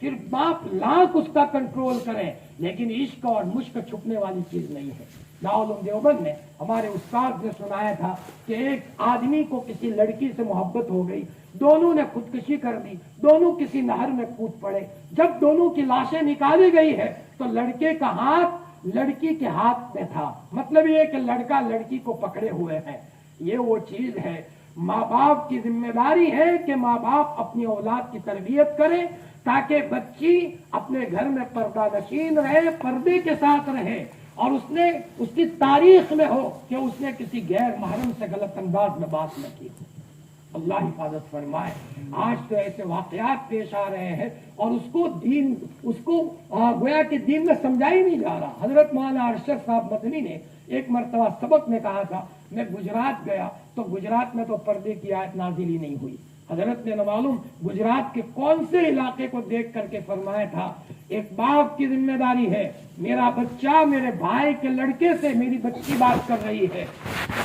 پھر باپ لاکھ اس کا کنٹرول کرے، لیکن عشق اور مشق چھپنے والی چیز نہیں ہے۔ دارالعلوم دیوبند میں ہمارے استاد نے سنایا تھا کہ ایک آدمی کو کسی لڑکی سے محبت ہو گئی، دونوں نے خودکشی کر دی، دونوں کسی نہر میں کود پڑے۔ جب دونوں کی لاشیں نکالی گئی ہے تو لڑکے کا ہاتھ لڑکی کے ہاتھ میں تھا، مطلب یہ کہ لڑکا لڑکی کو پکڑے ہوئے ہے۔ یہ وہ چیز ہے، ماں باپ کی ذمہ داری ہے کہ ماں باپ اپنی اولاد کی تربیت کریں تاکہ بچی اپنے گھر میں پردہ نشین رہے، پردے کے ساتھ رہے، اور اس کی تاریخ میں ہو کہ اس نے کسی غیر محرم سے غلط انداز میں بات نہ کی۔ اللہ حفاظت فرمائے۔ آج تو ایسے واقعات پیش آ رہے ہیں اور اس کو گویا کہ دین میں سمجھا ہی نہیں جا رہا۔ حضرت مولانا ارشد صاحب مدنی نے ایک مرتبہ سبق میں کہا تھا، میں گجرات گیا تو گجرات میں تو پردے کی آیت نازل ہی نہیں ہوئی۔ حضرت نے نہ معلوم گجرات کے کون سے علاقے کو دیکھ کر کے فرمایا تھا، ایک باپ کی ذمہ داری ہے، میرا بچہ میرے بھائی کے لڑکے سے میری بچی بات کر رہی ہے،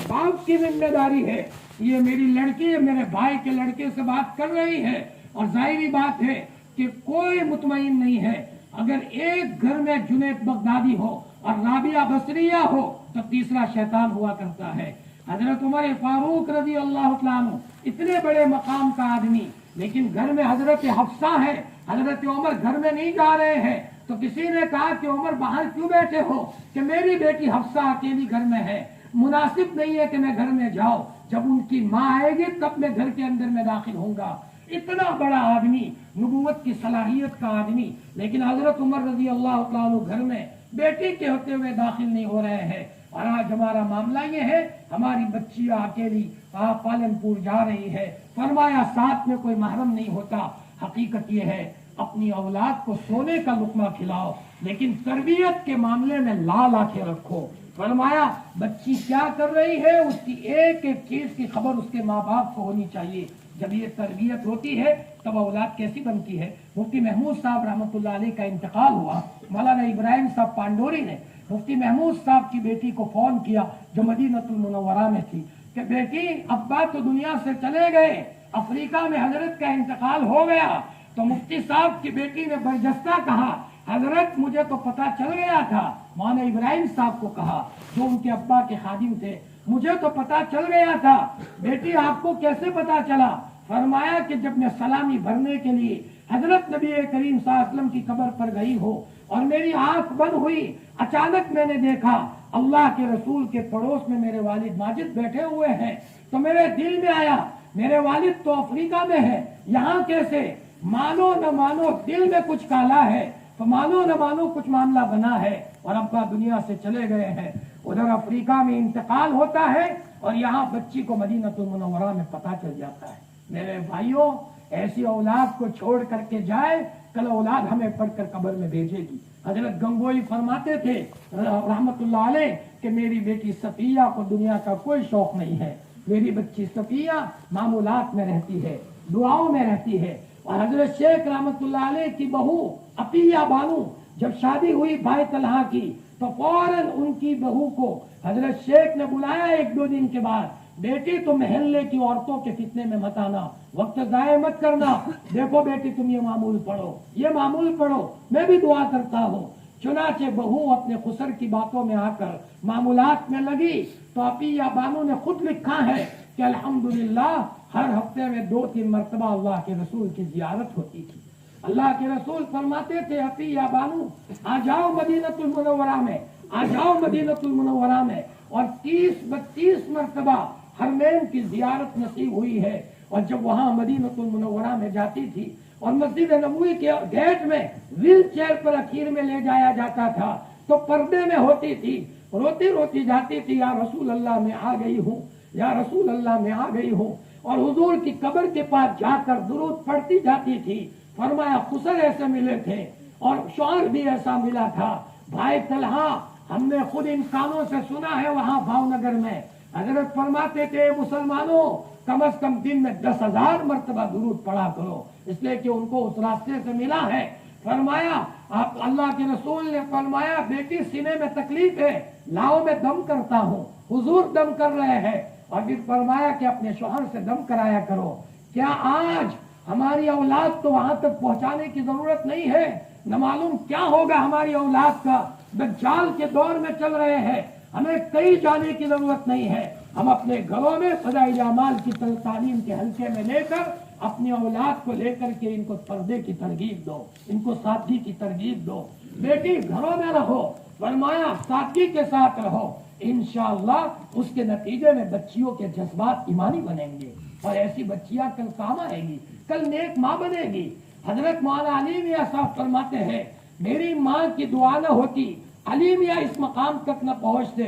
باپ کی ذمہ داری ہے، یہ میری لڑکی میرے بھائی کے لڑکے سے بات کر رہی ہے۔ اور ظاہری بات ہے کہ کوئی مطمئن نہیں ہے، اگر ایک گھر میں جنید بغدادی ہو اور رابعہ بصریہ ہو تو تیسرا شیطان ہوا کرتا ہے۔ حضرت عمر فاروق رضی اللہ تعالیٰ عنہ اتنے بڑے مقام کا آدمی، لیکن گھر میں حضرت حفصہ ہے، حضرت عمر گھر میں نہیں جا رہے ہیں، تو کسی نے کہا کہ عمر باہر کیوں بیٹھے ہو؟ کہ میری بیٹی حفصہ اکیلی گھر میں ہے، مناسب نہیں ہے کہ میں گھر میں جاؤں، جب ان کی ماں آئے گی تب میں گھر کے اندر میں داخل ہوں گا۔ اتنا بڑا آدمی، نبوت کی صلاحیت کا آدمی، لیکن حضرت عمر رضی اللہ تعالیٰ عنہ گھر میں بیٹی کے ہوتے ہوئے داخل نہیں ہو رہے ہیں۔ اور آج ہمارا معاملہ یہ ہے، ہماری بچیاں اکیلی پالن پور جا رہی ہے، فرمایا ساتھ میں کوئی محرم نہیں ہوتا۔ حقیقت یہ ہے اپنی اولاد کو سونے کا لقمہ کھلاؤ، لیکن تربیت کے معاملے میں لال آنکھیں رکھو۔ فرمایا بچی کیا کر رہی ہے اس کی ایک ایک چیز کی خبر اس کے ماں باپ کو ہونی چاہیے۔ جب یہ تربیت ہوتی ہے تب اولاد کیسی بنتی ہے۔ مفتی محمود صاحب رحمۃ اللہ علیہ کا انتقال ہوا، مولانا ابراہیم صاحب پانڈوری نے مفتی محمود صاحب کی بیٹی کو فون کیا جو مدینہ المنورہ میں تھی کہ بیٹی ابا تو دنیا سے چلے گئے، افریقہ میں حضرت کا انتقال ہو گیا۔ تو مفتی صاحب کی بیٹی نے برجستہ کہا، حضرت مجھے تو پتا چل گیا تھا۔ مولانا ابراہیم صاحب کو کہا جو ان کے ابا کے خادم تھے، مجھے تو پتا چل گیا تھا، بیٹی آپ کو کیسے پتا چلا؟ فرمایا کہ جب میں سلامی بھرنے کے لیے حضرت نبی کریم صلی اللہ علیہ وسلم کی قبر پر گئی ہو اور میری آنکھ بند ہوئی، اچانک میں نے دیکھا اللہ کے رسول کے پڑوس میں میرے والد ماجد بیٹھے ہوئے ہیں، تو میرے دل میں آیا میرے والد تو افریقہ میں ہے، یہاں کیسے؟ مانو نہ مانو دل میں کچھ کالا ہے، تو مانو نہ مانو کچھ معاملہ بنا ہے اور ابا دنیا سے چلے گئے ہیں۔ ادھر افریقہ میں انتقال ہوتا ہے اور یہاں بچی کو مدینہ المنورہ میں پتہ چل جاتا ہے۔ میرے بھائیوں، ایسی اولاد کو چھوڑ کر کے جائے، کل اولاد ہمیں پڑھ کر قبر میں بھیجے گی۔ حضرت گنگوئی فرماتے تھے رحمت اللہ علیہ کہ میری بیٹی صفیہ کو دنیا کا کوئی شوق نہیں ہے، میری بچی صفیہ معمولات میں رہتی ہے، دعاؤں میں رہتی ہے۔ اور حضرت شیخ رحمت اللہ علیہ کی بہو عطیہ بانو جب شادی ہوئی بھائی طلحہ کی تو فوراً ان کی بہو کو حضرت شیخ نے بلایا ایک دو دن کے بعد، بیٹی تم محلے کی عورتوں کے فتنے میں مت آنا، وقت ضائع مت کرنا، دیکھو بیٹی تم یہ معمول پڑھو، یہ معمول پڑھو، میں بھی دعا کرتا ہوں۔ چنانچہ بہو اپنے خسر کی باتوں میں آ کر معمولات میں لگی تو عطیہ بانو نے خود لکھا ہے کہ الحمدللہ ہر ہفتے میں 2-3 مرتبہ اللہ کے رسول کی زیارت ہوتی تھی۔ اللہ کے رسول فرماتے تھے عطیہ بانو آ جاؤ مدینہ المنورہ میں، آ جاؤ مدینہ المنورہ میں، اور 30-32 مرتبہ حرمین کی زیارت نصیب ہوئی ہے۔ اور جب وہاں مدینہ المنورہ میں جاتی تھی اور مسجد نبوی کے گیٹ میں ویل چیئر پر اخیر میں لے جایا جاتا تھا تو پردے میں ہوتی تھی، روتی روتی جاتی تھی، یا رسول اللہ میں آ گئی ہوں، یا رسول اللہ میں آ گئی ہوں، اور حضور کی قبر کے پاس جا کر درود پڑھتی جاتی تھی۔ فرمایا خسر ایسے ملے تھے اور شوہر بھی ایسا ملا تھا، بھائی طلحہ ہم نے خود ان کانوں سے سنا ہے وہاں بھاؤ نگر میں حضرت فرماتے تھے مسلمانوں کم از کم دن میں 10,000 مرتبہ درود پڑھا کرو، اس لیے کہ ان کو اس راستے سے ملا ہے۔ فرمایا آپ اللہ کے رسول نے فرمایا بیٹی سینے میں تکلیف ہے، لاؤ میں دم کرتا ہوں، حضور دم کر رہے ہیں، اور پھر فرمایا کہ اپنے شوہر سے دم کرایا کرو۔ کیا آج ہماری اولاد تو وہاں تک پہنچانے کی ضرورت نہیں ہے، نہ معلوم کیا ہوگا ہماری اولاد کا، دجال کے دور میں چل رہے ہیں، ہمیں کہیں جانے کی ضرورت نہیں ہے، ہم اپنے گھروں میں فضائل اعمال کی تعلیم کے حلقے میں لے کر اپنی اولاد کو لے کر کے ان کو پردے کی ترغیب دو، ان کو سادگی کی ترغیب دو، بیٹی گھروں میں رہو، فرمایا سادگی کے ساتھ رہو، انشاءاللہ اس کے نتیجے میں بچیوں کے جذبات ایمانی بنیں گے، اور ایسی بچیاں کل کام آئے گی، کل نیک ماں بنے گی۔ حضرت مولانا علی میاں صاحب فرماتے ہیں میری ماں کی دعا نہ ہوتی علی میاں اس مقام تک نہ پہنچتے۔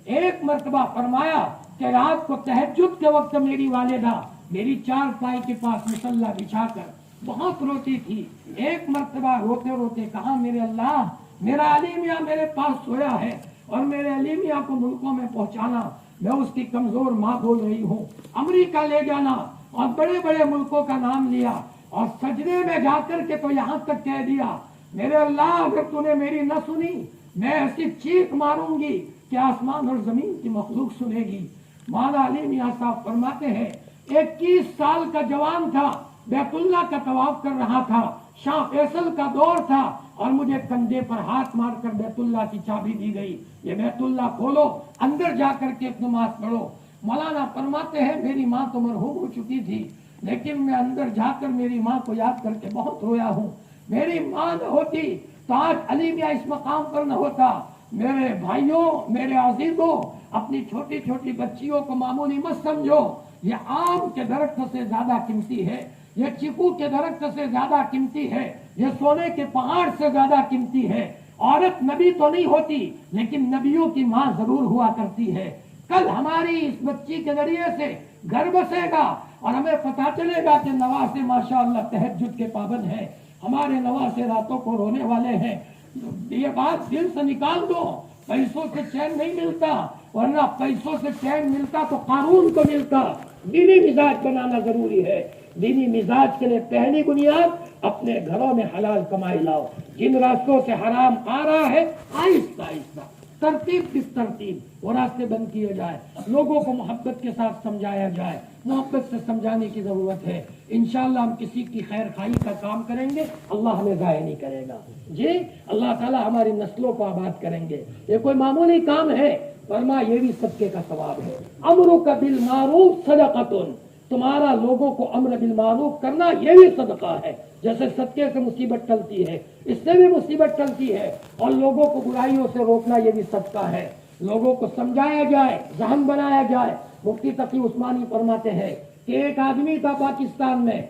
ایک مرتبہ فرمایا کہ رات کو تہجد کے وقت میری والدہ میری چار پائی کے پاس مصلی بچھا کر بہت روتی تھی، ایک مرتبہ روتے روتے کہا میرے اللہ، میرا علی میاں میرے پاس سویا ہے اور میرے علی میاں کو ملکوں میں پہنچانا، میں اس کی کمزور ماں بول رہی ہوں، امریکہ لے جانا، اور بڑے بڑے ملکوں کا نام لیا، اور سجدے میں جا کر کے تو یہاں تک کہہ دیا میرے اللہ اگر تو نے میری نہ سنی میں ایسی چیخ ماروں گی کہ آسمان اور زمین کی مخلوق سنے گی۔ مولانا علی میاں صاحب فرماتے ہیں 21 سال کا جوان تھا، بیت اللہ کا طواف کر رہا تھا، شاہ فیصل کا دور تھا، اور مجھے کندھے پر ہاتھ مار کر بیت اللہ کی چابی دی گئی، یہ بیت اللہ کھولو، اندر جا کر کے نماز پڑھو۔ مولانا فرماتے ہیں میری ماں تو مرحوم ہو چکی تھی، لیکن میں اندر جا کر میری ماں کو یاد کر کے بہت رویا ہوں، میری ماں نہ ہوتی تو آج علی میاں اس مقام پر نہ ہوتا۔ میرے بھائیوں، میرے عزیزوں، اپنی چھوٹی چھوٹی بچیوں کو معمولی مت سمجھو، یہ آم کے درخت سے زیادہ قیمتی ہے، یہ چیکو کے درخت سے زیادہ قیمتی ہے، یہ سونے کے پہاڑ سے زیادہ قیمتی ہے۔ عورت نبی تو نہیں ہوتی لیکن نبیوں کی ماں ضرور ہوا کرتی ہے۔ کل ہماری اس بچی کے ذریعے سے گھر بسے گا اور ہمیں پتا چلے گا کہ نواسے ماشاءاللہ تہجد کے پابند ہیں، ہمارے نواسے راتوں کو رونے والے ہیں۔ یہ بات دل سے نکال دو، پیسوں سے چین نہیں ملتا، ورنہ پیسوں سے چین ملتا تو قانون کو ملتا۔ دینی مزاج بنانا ضروری ہے۔ دینی مزاج کے لیے پہلی بنیاد اپنے گھروں میں حلال کمائی لاؤ، جن راستوں سے حرام آ رہا ہے آہستہ آہستہ ترتیب کی ترتیب وہ راستے بند کیے جائے، لوگوں کو محبت کے ساتھ سمجھایا جائے، محبت سے سمجھانے کی ضرورت ہے۔ انشاءاللہ ہم کسی کی خیر خواہی کا کام کریں گے، اللہ ہمیں ضائع نہیں کرے گا، جی اللہ تعالیٰ ہماری نسلوں کو آباد کریں گے۔ یہ کوئی معمولی کام ہے، فرمایا یہ بھی صدقے کا ثواب ہے۔ امرک بالمعروف صدقۃ، تمہارا لوگوں کو امر بالمعروف کرنا یہ بھی صدقہ ہے۔ جیسے صدقے سے مصیبت ٹلتی ہے، اس سے بھی مصیبت ٹلتی ہے، اور لوگوں کو برائیوں سے روکنا یہ بھی صدقہ ہے۔ لوگوں کو سمجھایا جائے، ذہن بنایا جائے۔ مفتی تقی عثمانی فرماتے ہیں کہ ایک آدمی تھا پاکستان میں،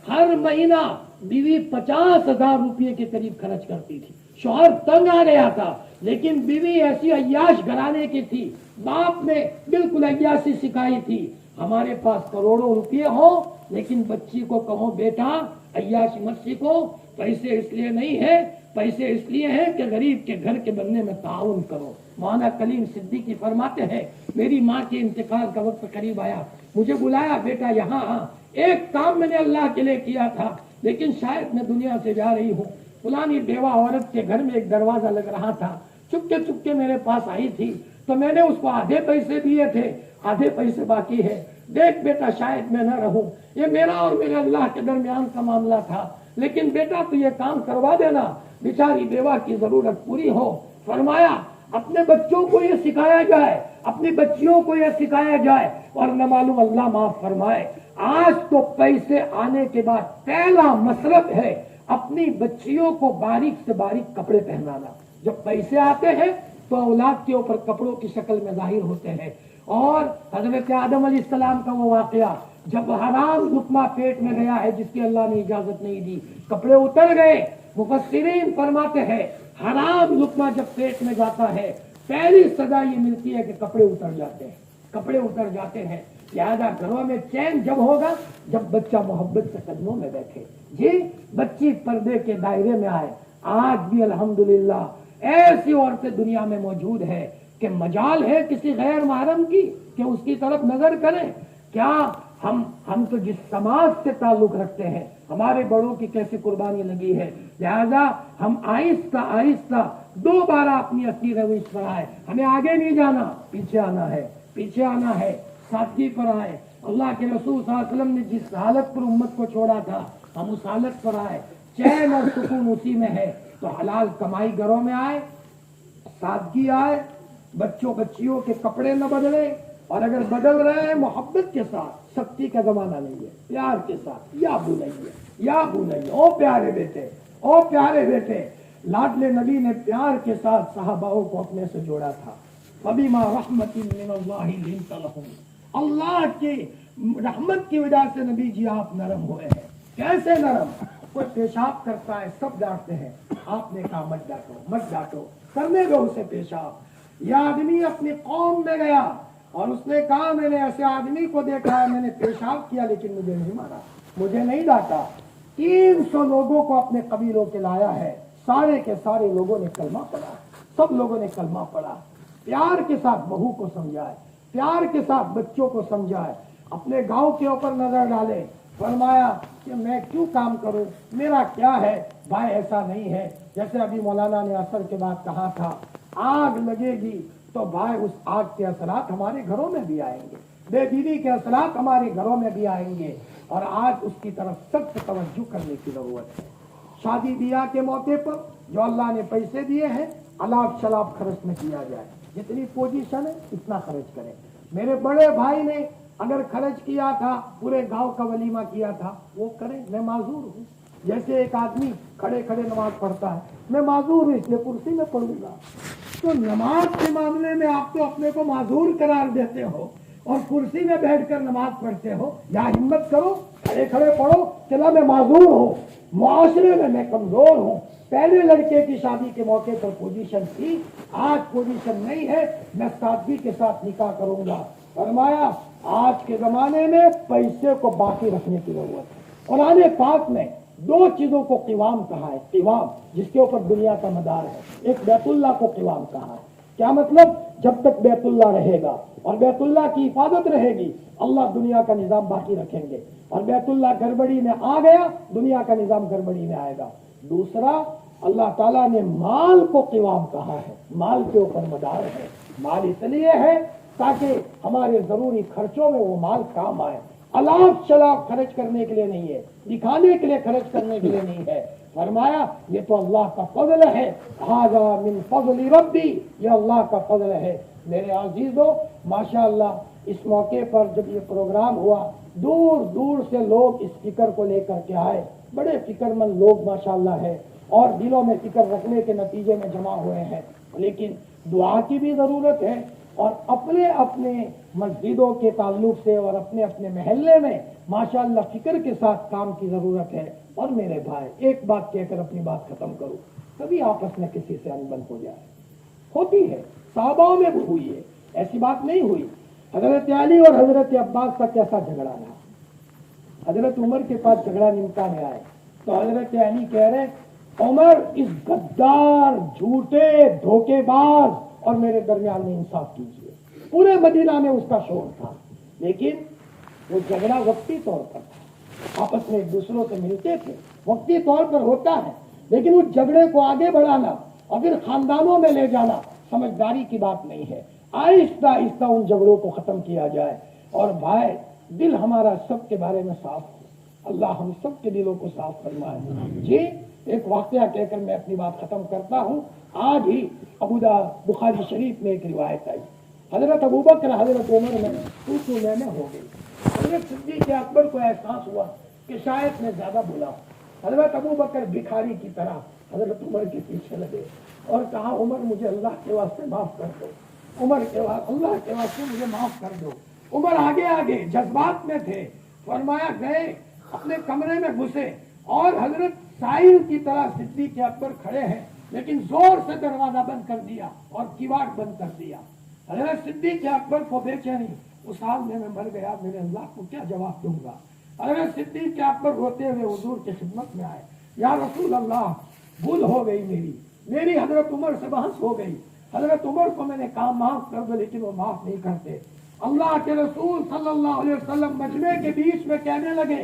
ہر مہینہ بیوی 50,000 روپے کے قریب خرچ کرتی تھی، شوہر تنگ آ گیا تھا، لیکن بیوی ایسی عیاش گھرانے کی تھی، باپ نے بالکل عیاشی سکھائی تھی۔ ہمارے پاس کروڑوں روپے ہوں لیکن بچی کو کہو بیٹا عیاشی مت سیکھو، پیسے اس لیے نہیں ہے، پیسے اس لیے ہیں کہ غریب کے گھر کے بننے میں تعاون کرو۔ مولانا کلیم صدیقی فرماتے ہیں میری ماں کے انتقال کا وقت قریب آیا، مجھے بلایا بیٹا یہاں ایک کام میں نے اللہ کے لیے کیا تھا لیکن شاید میں دنیا سے جا رہی ہوں، فلانی بیوہ عورت کے گھر میں ایک دروازہ لگ رہا تھا، چپکے چپکے میرے پاس آئی تھی تو میں نے اس کو آدھے پیسے دیے تھے، آدھے پیسے باقی ہے، دیکھ بیٹا شاید میں نہ رہوں، یہ میرا اور میرے اللہ کے درمیان کا معاملہ تھا، لیکن بیٹا تو یہ کام کروا دینا، بیچاری بیوہ کی ضرورت پوری ہو۔ فرمایا اپنے بچوں کو یہ سکھایا جائے، اپنی بچیوں کو یہ سکھایا جائے، اور نہ معلوم اللہ معاف فرمائے آج تو پیسے آنے کے بعد پہلا مصرف ہے اپنی بچیوں کو باریک سے باریک کپڑے پہنانا۔ جب پیسے آتے ہیں تو اولاد کے اوپر کپڑوں کی شکل میں ظاہر ہوتے ہیں۔ اور حضرت آدم علیہ السلام کا وہ واقعہ جب حرام لقمہ پیٹ میں گیا ہے جس کی اللہ نے اجازت نہیں دی، کپڑے اتر گئے۔ مفسرین فرماتے ہیں حرام لقمہ جب پیٹ میں جاتا ہے پہلی سزا یہ ملتی ہے کہ کپڑے اتر جاتے ہیں، کپڑے اتر جاتے ہیں۔ لہذا گھروں میں چین جب ہوگا جب بچہ محبت سے قدموں میں بیٹھے، جی بچی پردے کے دائرے میں آئے۔ آج بھی الحمدللہ ایسی عورتیں دنیا میں موجود ہے کہ مجال ہے کسی غیر محرم کی کہ اس کی طرف نظر کریں۔ کیا ہم تو جس سماج سے تعلق رکھتے ہیں، ہمارے بڑوں کی کیسی قربانی لگی ہے، لہذا ہم آہستہ آہستہ دوبارہ اپنی اصلی روش پر آئے۔ ہمیں آگے نہیں جانا، پیچھے آنا ہے، پیچھے آنا ہے، سادگی پر آئے، اللہ کے رسول صلی اللہ علیہ وسلم نے جس حالت پر امت کو چھوڑا تھا ہم اس حالت پر آئے، چین اور سکون اسی میں ہے، تو حلال کمائی گھروں میں آئے، سادگی آئے، بچوں بچیوں کے کپڑے نہ بدلے، اور اگر بدل رہے ہیں محبت کے ساتھ، سختی کا زمانہ نہیں ہے، پیار کے ساتھ، یا بنائیے یا بنائیے، او پیارے بیٹے، او پیارے بیٹے، لاڈلے نبی نے پیار کے ساتھ صحاباؤں کو اپنے سے جوڑا تھا۔ فَبِمَا رَحْمَةٍ مِّنَ اللَّهِ لِنتَ لَهُمْ، اللہ کی رحمت کی وجہ سے نبی جی آپ نرم ہوئے ہیں۔ کیسے نرم؟ کوئی پیشاب کرتا ہے سب ڈانٹتے ہیں، آپ نے کہا مت ڈانٹو مت ڈانٹو، کرنے دو اسے پیشاب۔ یہ آدمی اپنی قوم میں گیا اور اس نے کہا میں نے ایسے آدمی کو دیکھا ہے، میں نے پیشاب کیا لیکن مجھے نہیں مارا، مجھے نہیں ڈانٹا۔ 300 لوگوں کو اپنے قبیلوں کے لایا ہے، سارے کے سارے لوگوں نے کلمہ پڑھا، سب لوگوں نے کلمہ پڑھا، پیار کے ساتھ بہو کو سمجھائے، پیار کے ساتھ بچوں کو سمجھائے، اپنے گاؤں کے اوپر نظر ڈالے، فرمایا کہ میں کیوں کام کروں، میرا کیا ہے بھائی، ایسا نہیں ہے جیسے ابھی مولانا نے عصر کے بعد کہا تھا، آگ لگے گی تو بھائی اس آگ کے اثرات ہمارے گھروں میں بھی آئیں گے، بے دینی کے اثرات ہمارے گھروں میں بھی آئیں گے، اور آج اس کی طرف سخت توجہ کرنے کی ضرورت ہے۔ شادی بیاہ کے موقع پر جو اللہ نے پیسے دیے ہیں الاف شلاف خرچ نہ کیا جائے، جتنی پوزیشن ہے اتنا خرچ کریں۔ میرے بڑے بھائی نے اگر خرچ کیا تھا، پورے گاؤں کا ولیمہ کیا تھا، وہ کریں، میں معذور ہوں۔ جیسے ایک آدمی کھڑے کھڑے نماز پڑھتا ہے، میں معذور ہوں اس لیے کرسی میں پڑھوں گا، تو نماز کے معاملے میں آپ تو اپنے کو معذور قرار دیتے ہو اور کرسی میں بیٹھ کر نماز پڑھتے ہو۔ یا ہمت کرو، کھڑے کھڑے پڑھو، چلا میں معذور ہوں، معاشرے میں کمزور ہوں، پہلے لڑکے کی شادی کے موقع پر پوزیشن تھی، آج پوزیشن نہیں ہے، میں سادگی کے ساتھ نکاح کروں گا۔ فرمایا آج کے زمانے میں پیسے کو باقی رکھنے کی ضرورت ہے۔ قرآن پاک میں 2 چیزوں کو قوام کہا ہے، قوام جس کے اوپر دنیا کا مدار ہے، ایک بیت اللہ کو قوام کہا ہے۔ کیا مطلب؟ جب تک بیت اللہ رہے گا اور بیت اللہ کی حفاظت رہے گی، اللہ دنیا کا نظام باقی رکھیں گے، اور بیت اللہ گڑبڑی میں آ گیا، دنیا کا نظام گڑبڑی میں آئے گا۔ دوسرا، اللہ تعالیٰ نے مال کو قوام کہا ہے، مال کے اوپر مدار ہے۔ مال اس لیے ہے تاکہ ہمارے ضروری خرچوں میں وہ مال کام آئے، الاف شلاف خرچ کرنے کے لیے نہیں ہے، دکھانے کے لیے خرچ کرنے کے لیے نہیں ہے۔ فرمایا یہ تو اللہ کا فضل ہے، ھذا من فضل ربی، یہ اللہ کا فضل ہے۔ میرے عزیزو، ماشاءاللہ اس موقع پر جب یہ پروگرام ہوا، دور دور سے لوگ اس فکر کو لے کر کے آئے، بڑے فکر مند لوگ ماشاءاللہ ہے، اور دلوں میں فکر رکھنے کے نتیجے میں جمع ہوئے ہیں۔ لیکن دعا کی بھی ضرورت ہے، اور اپنے اپنے مسجدوں کے تعلق سے اور اپنے اپنے محلے میں ماشاءاللہ فکر کے ساتھ کام کی ضرورت ہے۔ اور میرے بھائی ایک بات کہہ کر اپنی بات ختم کروں، کبھی آپس میں کسی سے انبن ہو جائے، ہوتی ہے، صحاباؤں میں بھی ہوئی ہے، ایسی بات نہیں ہوئی۔ حضرت علی اور حضرت عباس کا کیسا جھگڑا رہا، حضرت عمر کے پاس جھگڑا نمٹا میں آئے تو حضرت علی کہہ رہے عمر اس غدار، جھوٹے، دھوکے باز اور میرے درمیان میں انصاف کیجیے۔ پورے مدینہ میں اس کا شور تھا، لیکن وہ جھگڑا وقتی طور پر تھا، آپس میں ایک دوسروں سے ملتے تھے، وقتی طور پر ہوتا ہے، لیکن اس جھگڑے کو آگے بڑھانا اور پھر خاندانوں میں لے جانا سمجھداری کی بات نہیں ہے۔ آہستہ آہستہ ان جھگڑوں کو ختم کیا جائے، اور بھائی دل ہمارا سب کے بارے میں صاف ہو، اللہ ہم سب کے دلوں کو صاف فرمائے۔ جی ایک واقعہ کہہ کر میں اپنی بات ختم کرتا ہوں۔ آج ہی بخاری شریف میں ایک روایت آئی، حضرت ابوبکر حضرت عمر میں تو میں ہو گئی۔ حضرت صدیق اکبر کو احساس ہوا کہ شاید میں زیادہ بولا ہوں۔ حضرت ابوبکر بھکاری کی طرح حضرت عمر کے پیچھے لگے اور کہا عمر مجھے اللہ کے واسطے معاف کر دو، عمر کے اللہ کے واسطے مجھے معاف کر دو۔ عمر آگے آگے جذبات میں تھے، فرمایا گئے اپنے کمرے میں گھسے، اور حضرت سائل کی طرح صدیق اکبر کھڑے ہیں، لیکن زور سے دروازہ بند کر دیا اور کیواڑ بند کر دیا۔ حضرت صدیق اکبر کو بے چینی، اس حال میں مر گیا، میرے اللہ کو کیا جواب دوں گا۔ حضرت صدیق اکبر روتے ہوئے حضور کی خدمت میں آئے، یا رسول اللہ بھول ہو گئی، میری حضرت عمر سے بحث ہو گئی، حضرت عمر کو میں نے کہا معاف کر دو لیکن وہ معاف نہیں کرتے۔ اللہ کے رسول صلی اللہ علیہ وسلم مجمع کے بیچ میں کہنے لگے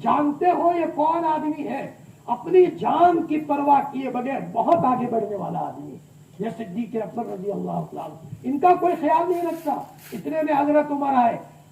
جانتے ہو یہ کون آدمی ہے؟ اپنی جان کی پرواہ کیے بغیر بہت آگے بڑھنے والا آدمی، یہ صدیق اکبر رضی اللہ عنہ، ان کا کوئی خیال نہیں رکھتا۔ اتنے میں حضرت عمر آئے،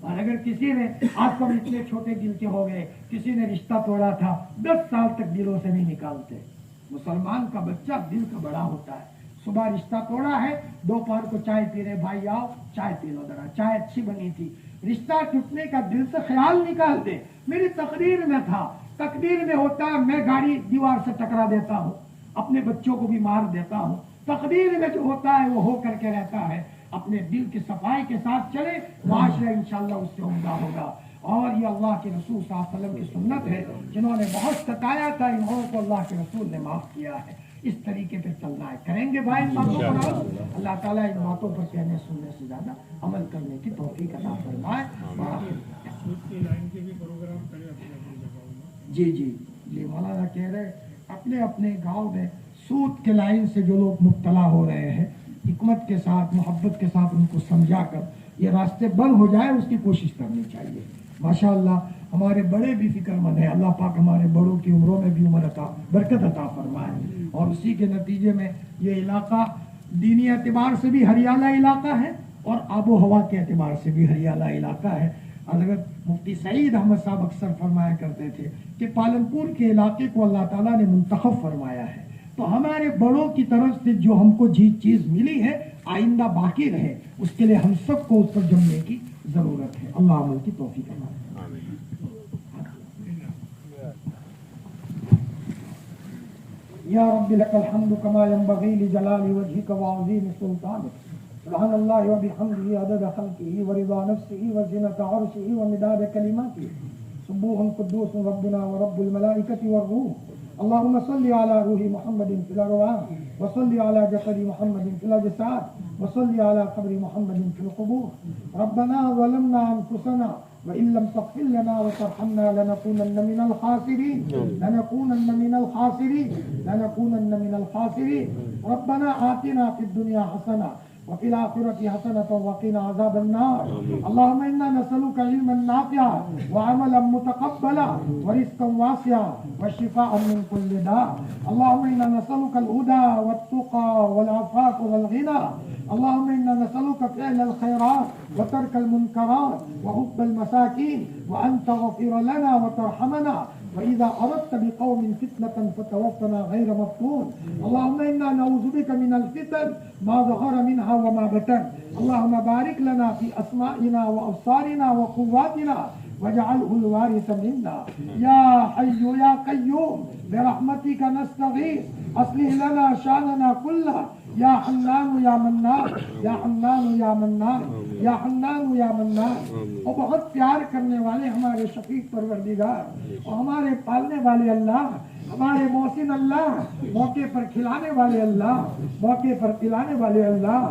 اور اگر کسی نے آج کل اتنے چھوٹے دل کے ہو گئے، کسی نے رشتہ توڑا تھا 10 سال تک دلوں سے نہیں نکالتے. مسلمان کا بچہ دل کا بڑا ہوتا ہے. صبح رشتہ توڑا ہے، دوپہر کو چائے پی رہے، بھائی آؤ چائے پی لو ذرا، چائے اچھی بنی تھی. رشتہ ٹوٹنے کا دل سے خیال نکال دے. میری تقدیر میں تھا، تقدیر میں ہوتا ہے میں گاڑی دیوار سے ٹکرا دیتا ہوں، اپنے بچوں کو بھی مار دیتا ہوں. تقدیر میں جو ہوتا ہے وہ ہو کر کے رہتا ہے. اپنے دل کی صفائی کے ساتھ چلے، معاشرہ انشاءاللہ اس سے عمدہ ہوگا. اور یہ اللہ کے رسول صلی اللہ علیہ وسلم کی سنت ہے. جنہوں نے بہت ستایا تھا انہوں کو اللہ کے رسول نے معاف کیا ہے. اس طریقے پہ چلنا ہے. کریں گے بھائی ان باتوں پر. اللہ تعالیٰ ان باتوں پر کہنے سننے سے زیادہ عمل کرنے کی توفیق عطا فرمائے. جی مولانا کہہ رہے اپنے اپنے گاؤں میں سود کے لائن سے جو لوگ مبتلا ہو رہے ہیں، حکمت کے ساتھ محبت کے ساتھ ان کو سمجھا کر یہ راستے بند ہو جائے اس کی کوشش کرنی چاہیے. ماشاءاللہ ہمارے بڑے بھی فکر مند ہیں. اللہ پاک ہمارے بڑوں کی عمروں میں بھی عمر عطا برکت عطا فرمائے. اور اسی کے نتیجے میں یہ علاقہ دینی اعتبار سے بھی ہریالہ علاقہ ہے اور آب و ہوا کے اعتبار سے بھی ہریالہ علاقہ ہے. حضرت مفتی سعید احمد صاحب اکثر فرمایا کرتے تھے کہ پالنپور کے علاقے کو اللہ تعالیٰ نے منتخب فرمایا ہے. تو ہمارے بڑوں کی طرف سے جو ہم کو چیز ملی ہے آئندہ باقی رہے، اس کے لیے ہم سب کو اس پر جمنے کی ضرورت ہے. اللہ عمل کی توفیق عطا. یا رب لک الحمد کما ينبغي لجلال وجهك وعظیم سلطانک. سبحان اللہ وبحمدہ عدد خلقہ ورضا نفسہ وزنۃ عرشہ ومداد کلماتہ. سبوح قدوس ربنا ورب الملائکۃ والروح. اللهم صل على روح محمد في الارواح وصل على جسد محمد في الاجساد وصل على قبر محمد في القبور. ربنا ظلمنا انفسنا وان لم تغفر لنا وترحمنا لنكونن من الخاسرين لنكونن من الخاسرين لنكونن من الخاسرين. ربنا آتنا في الدنيا حسنة وفي الآخرة حسنة وقنا عذاب النار. اللهم إنا نسألك علما نافعا وعملا متقبلا ورزقا واسعا وشفاء من كل داء. اللهم إنا نسألك الهدى والتقى والعفاف والغنى. اللهم إنا نسألك فعل الخيرات وترك المنكرات وحب المساكين وأن تغفر لنا وترحمنا. وإذا أردت بقوم فتنة فتوفنا غير مفتون. اللهم إنا نعوذ بك من الفتن ما ظهر منها وما بطن. اللهم بارك لنا في أسمائنا وأبصارنا وقواتنا واجعله الوارث منا. يا حي يا قيوم برحمتك نستغيث أصلح لنا شأننا كله. یا حنان یا منان یا حنان یا منان یا حنان یا منان. اور بہت پیار کرنے والے ہمارے شفیق پروردگار اور ہمارے پالنے والے اللہ، ہمارے محسن اللہ، موقع پر کھلانے والے اللہ، موقع پر پلانے والے اللہ،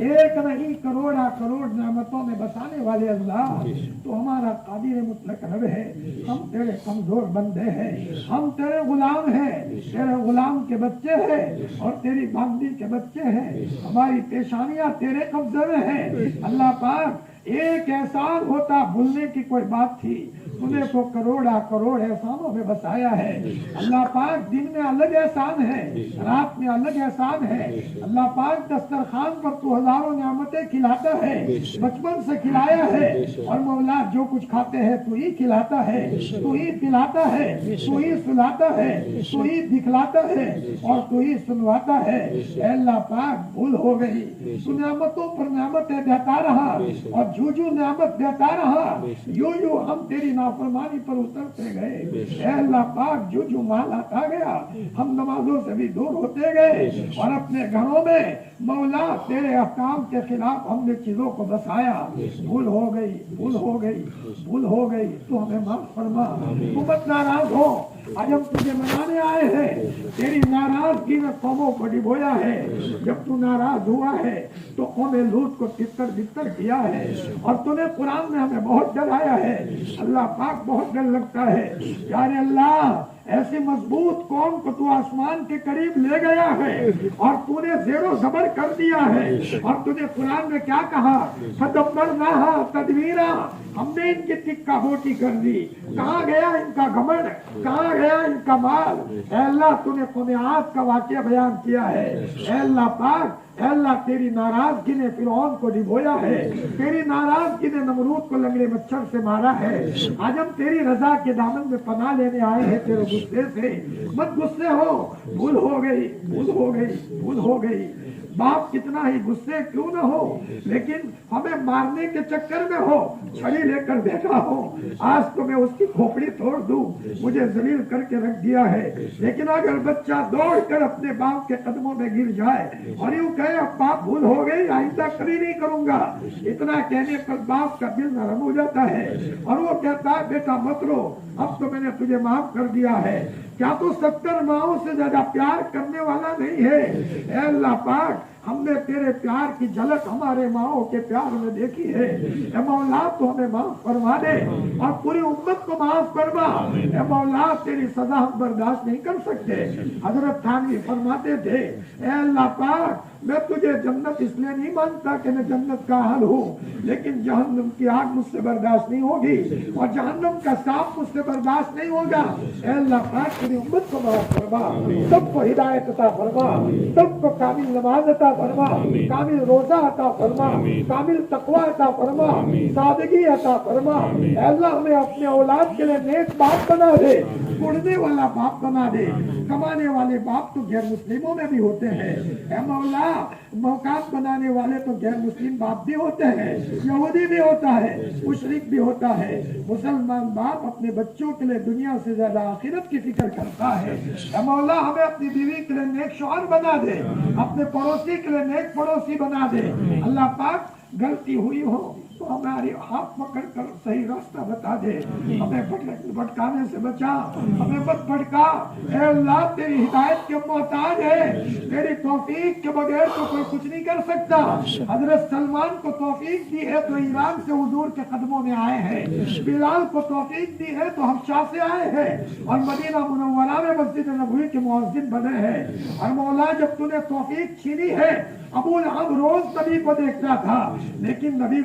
ایک نہیں کروڑا کروڑ نعمتوں میں بسانے والے اللہ. تو ہمارا قادر مطلق رب ہے. ہم تیرے کمزور بندے ہیں، ہم تیرے غلام ہیں، تیرے غلام کے بچے ہیں اور تیری باندی کے بچے ہیں. ہماری پیشانیاں تیرے قبضے میں ہیں. اللہ پاک ایک احسان ہوتا، بھولنے کی کوئی بات تھی، تمہیں کو کروڑا کروڑ احسانوں میں بسایا ہے. اللہ پاک دن میں الگ احسان ہے، رات میں الگ احسان ہے. اللہ پاک دسترخوان پر تو ہزاروں نعمتیں کھلاتا ہے، بچپن سے کھلایا ہے. اور مولا جو کچھ کھاتے ہیں تو ہی کھلاتا ہے، تو ہی پلاتا ہے، تو ہی سلاتا ہے، تو ہی دکھلاتا ہے اور تو ہی سنواتا ہے. اے اللہ پاک بھول ہو گئی، تو نعمتوں پر نعمتیں دیتا رہا اور جو نعمت دیتا رہا، یوں ہم تیری نافرمانی پر اترتے گئے. اے اللہ پاک جو مال آتا گیا ہم نمازوں سے بھی دور ہوتے گئے اور اپنے گھروں میں مولا تیرے احکام کے خلاف ہم نے چیزوں کو بسایا. بھول ہو گئی، بھول ہو گئی، بھول ہو گئی. تو ہمیں معاف فرما. تو مت ناراض ہو، آج ہم تجھے منانے آئے ہیں. تیری ناراضگی میں قوموں کو ڈبویا ہے. جب تو ناراض ہوا ہے تو قوم لوط کو تتر بتر کیا ہے اور تو نے قرآن میں ہمیں بہت ڈرایا ہے. اللہ پاک بہت ڈر لگتا ہے. یار اللہ ایسی مضبوط قوم کو تو آسمان کے قریب لے گیا ہے اور تو نے زیر و زبر کر دیا ہے، اور تو نے قرآن میں کیا کہا، فدمرناہا تدمیرا، ہم نے ان کی ٹکا بوٹی کر دی۔ کہاں گیا ان کا گھمنڈ، کہاں گیا ان کا مال؟ اے اللہ تو نے قوم عاد کا واقعہ بیان کیا ہے، اے اللہ پاک، اے اللہ تیری ناراضگی نے فرعون کو ڈبویا ہے، تیری ناراضگی نے نمرود کو لنگڑے مچھر سے مارا ہے۔ آج ہم تیری رضا کے دامن میں پناہ لینے آئے ہیں تیرے غصے سے، مت غصے ہو، بھول ہو گئی، بھول ہو گئی، بھول ہو گئی۔ باپ کتنا ہی غصے کیوں نہ ہو، لیکن ہمیں مارنے کے چکر میں ہو، چھڑی لے کر بیٹھا ہو، آج تو میں اس کی کھوپڑی توڑ دوں، مجھے ذلیل کر کے رکھ دیا ہے۔ لیکن اگر بچہ دوڑ کر اپنے باپ کے قدموں میں گر جائے اور یوں کہے اب باپ بھول ہو گئی، آئندہ کبھی نہیں کروں گا، اتنا کہنے پر باپ کا دل نرم ہو جاتا ہے اور وہ کہتا ہے بیٹا مت رو، اب تو میں نے تجھے معاف کر دیا ہے۔ کیا تو 70 ماؤں سے زیادہ پیار کرنے والا نہیں ہے؟ اے اللہ پاک، ہم نے تیرے پیار کی جھلک ہمارے ماؤں کے پیار میں دیکھی ہے، اے مولا تو ہمیں معاف فرما دے اور پوری امت کو معاف فرما۔ اے مولا تیری سزا ہم برداشت نہیں کر سکتے۔ حضرت تھانوی فرماتے تھے اے اللہ پاک، میں تجھے جنت اس لیے نہیں مانتا کہ میں جنت کا اہل ہوں، لیکن جہنم کی آگ مجھ سے برداشت نہیں ہوگی اور جہنم کا سانپ مجھ سے برداشت نہیں ہوگا۔ اے اللہ پاک تیری امت کو معاف فرما، سب کو ہدایت عطا فرما، سب کو کامل نماز عطا فرما، کامل روزہ عطا فرما، کامل تقوی عطا فرما، سادگی عطا فرما۔ اے اللہ ہمیں اپنے اولاد کے لیے نیک باپ بنا دے، پڑھنے والا باپ بنا دے۔ کمانے والے باپ تو غیر مسلموں میں بھی ہوتے ہیں، اے مولا موقعات بنانے والے تو غیر مسلم باپ بھی ہوتے ہیں، یہودی بھی ہوتا ہے، مشرک بھی ہوتا ہے۔ مسلمان باپ اپنے بچوں کے لیے دنیا سے زیادہ آخرت کی فکر کرتا ہے۔ اے مولا ہمیں اپنی بیوی کے لیے نیک شوہر بنا دے، اپنے پڑوسی کے لیے نیک پڑوسی بنا دے۔ اللہ پاک غلطی ہوئی ہو تو ہماری ہاتھ پکڑ کر صحیح راستہ بتا دے، ہمیں بھٹکانے سے بچا، ہمیں مت بھٹکا۔ اے اللہ تیری ہدایت کے محتاج ہے، تیری توفیق کے بغیر تو کوئی کچھ نہیں کر سکتا۔ حضرت سلمان کو توفیق دی ہے تو ایران سے حضور کے قدموں میں آئے ہیں، بلال کو توفیق دی ہے تو حبشہ سے آئے ہیں اور مدینہ منورہ میں مسجد نبوی کے مؤذن بنے ہیں۔ اور مولا جب تو نے توفیق چھینی ہے، ابو لہب روز نبی کو دیکھتا تھا لیکن نبی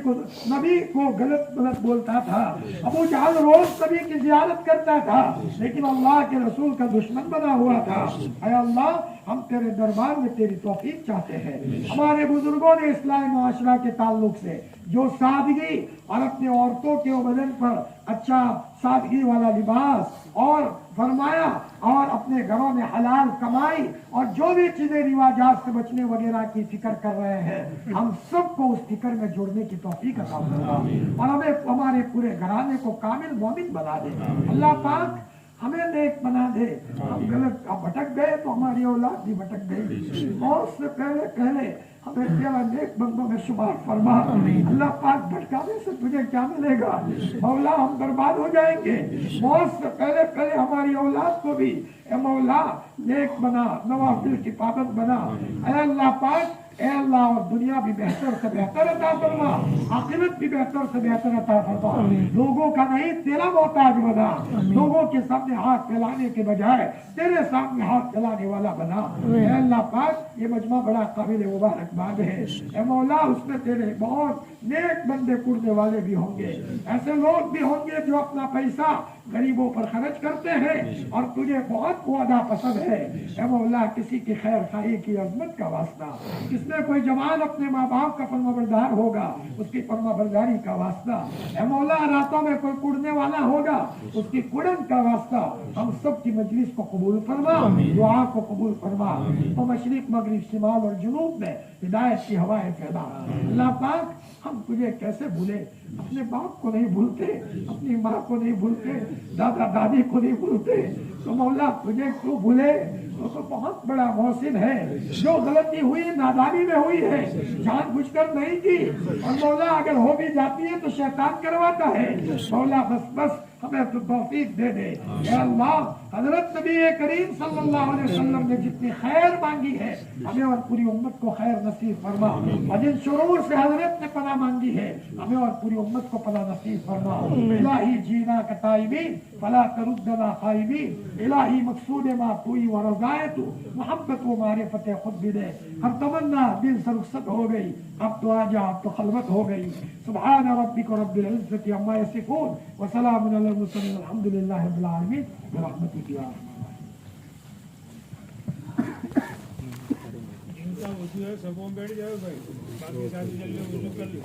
کو غلط بولتا تھا، ابو جہل روز نبی کی زیارت کرتا تھا لیکن اللہ کے رسول کا دشمن بنا ہوا تھا۔ اے اللہ ہم تیرے دربار میں تیری توفیق چاہتے ہیں۔ ہمارے بزرگوں نے اصلاح معاشرہ کے تعلق سے جو سادگی اور اپنے عورتوں کے بدن پر اچھا سادگی والا لباس اور فرمایا اور اپنے گھروں میں حلال کمائی اور جو بھی چیزیں رواجات سے بچنے وغیرہ کی فکر کر رہے ہیں، ہم سب کو اس فکر میں جڑنے کی توفیق عطا فرما اور ہمیں ہمارے پورے گھرانے کو کامل مومن بنا دے۔ اللہ پاک ہمیں نیک بنا دے، ہم غلط بھٹک گئے تو ہماری اولاد بھی بھٹک گئی، موت سے پہلے ہمیں تیرا نیک بندوں میں شمار فرما۔ اللہ پاک بھٹکانے سے تجھے کیا ملے گا؟ مولا ہم برباد ہو جائیں گے، موت سے پہلے ہماری اولاد کو بھی اے مولا نیک بنا، نوافل کی پابند بنا۔ اے اللہ پاک، اے اللہ اور دنیا بھی بہتر سے بہتر عطا فرما، آخرت بھی بہتر سے بہتر عطا فرما۔ لوگوں کا نہیں تیرا محتاج بنا، لوگوں کے سامنے ہاتھ پھیلانے کے بجائے تیرے سامنے ہاتھ پھیلانے والا بنا۔ اے اللہ پاک یہ مجمع بڑا قابل مبارکباد ہے، اے مولا اس میں تیرے بہت نیک بندے پڑھنے والے بھی ہوں گے، ایسے لوگ بھی ہوں گے جو اپنا پیسہ غریبوں پر خرچ کرتے ہیں اور تجھے بہت وعدہ پسند ہے۔ اے مولا کسی کی خیر خواہی کی عظمت کا واسطہ، جس میں کوئی جوان اپنے ماں باپ کا فرما بردار ہوگا اس کی فرما برداری کا واسطہ، اے مولا راتوں میں کوئی کڑنے والا ہوگا اس کی کڑن کا واسطہ، ہم سب کی مجلس کو قبول فرما، دعا کو قبول فرما، تو مشرق مغرب شمال اور جنوب میں ہدایت کی ہوائیں پھیلا۔ اللہ پاک ہم تجھے کیسے بھولے، اپنے باپ کو نہیں بھولتے، اپنی ماں کو نہیں بھولتے، دادا دادی کو نہیں بھولتے، تو مولا تجھے کیوں بھولے؟ وہ تو بہت بڑا محسن ہے، جو غلطی ہوئی نادانی میں ہوئی ہے، جان بوجھ کر نہیں کی، اور مولا اگر ہو بھی جاتی ہے تو شیطان کرواتا ہے۔ مولا بس ہمیں تو توفیق دے دے۔ اے اللہ حضرت نبی کریم صلی اللہ علیہ وسلم نے جتنی خیر مانگی ہے ہمیں اور پوری امت کو خیر نصیب فرما، اور جن شرور سے حضرت نے پناہ مانگی ہے ہمیں اور پوری امت کو پناہ نصیب فرما. الہی جینا کا تائبین فلا تردنا خائبین. الہی مقصود ما توئی و رضائے تو محبت و معرفت خود بھی دے. ہم تمنا دل سے رخصت ہو گئی, اب تو آجا, اب تو خلوت ہو گئی. سبحان ربک رب العزت عما یصفون وسلام علی المرسلین الحمدللہ رب العالمین برحمتک یا ارحم. وضو ہے سبوں بیٹھ جاؤ بھائی, باقی ساتھی چل رہے وضو کر لو.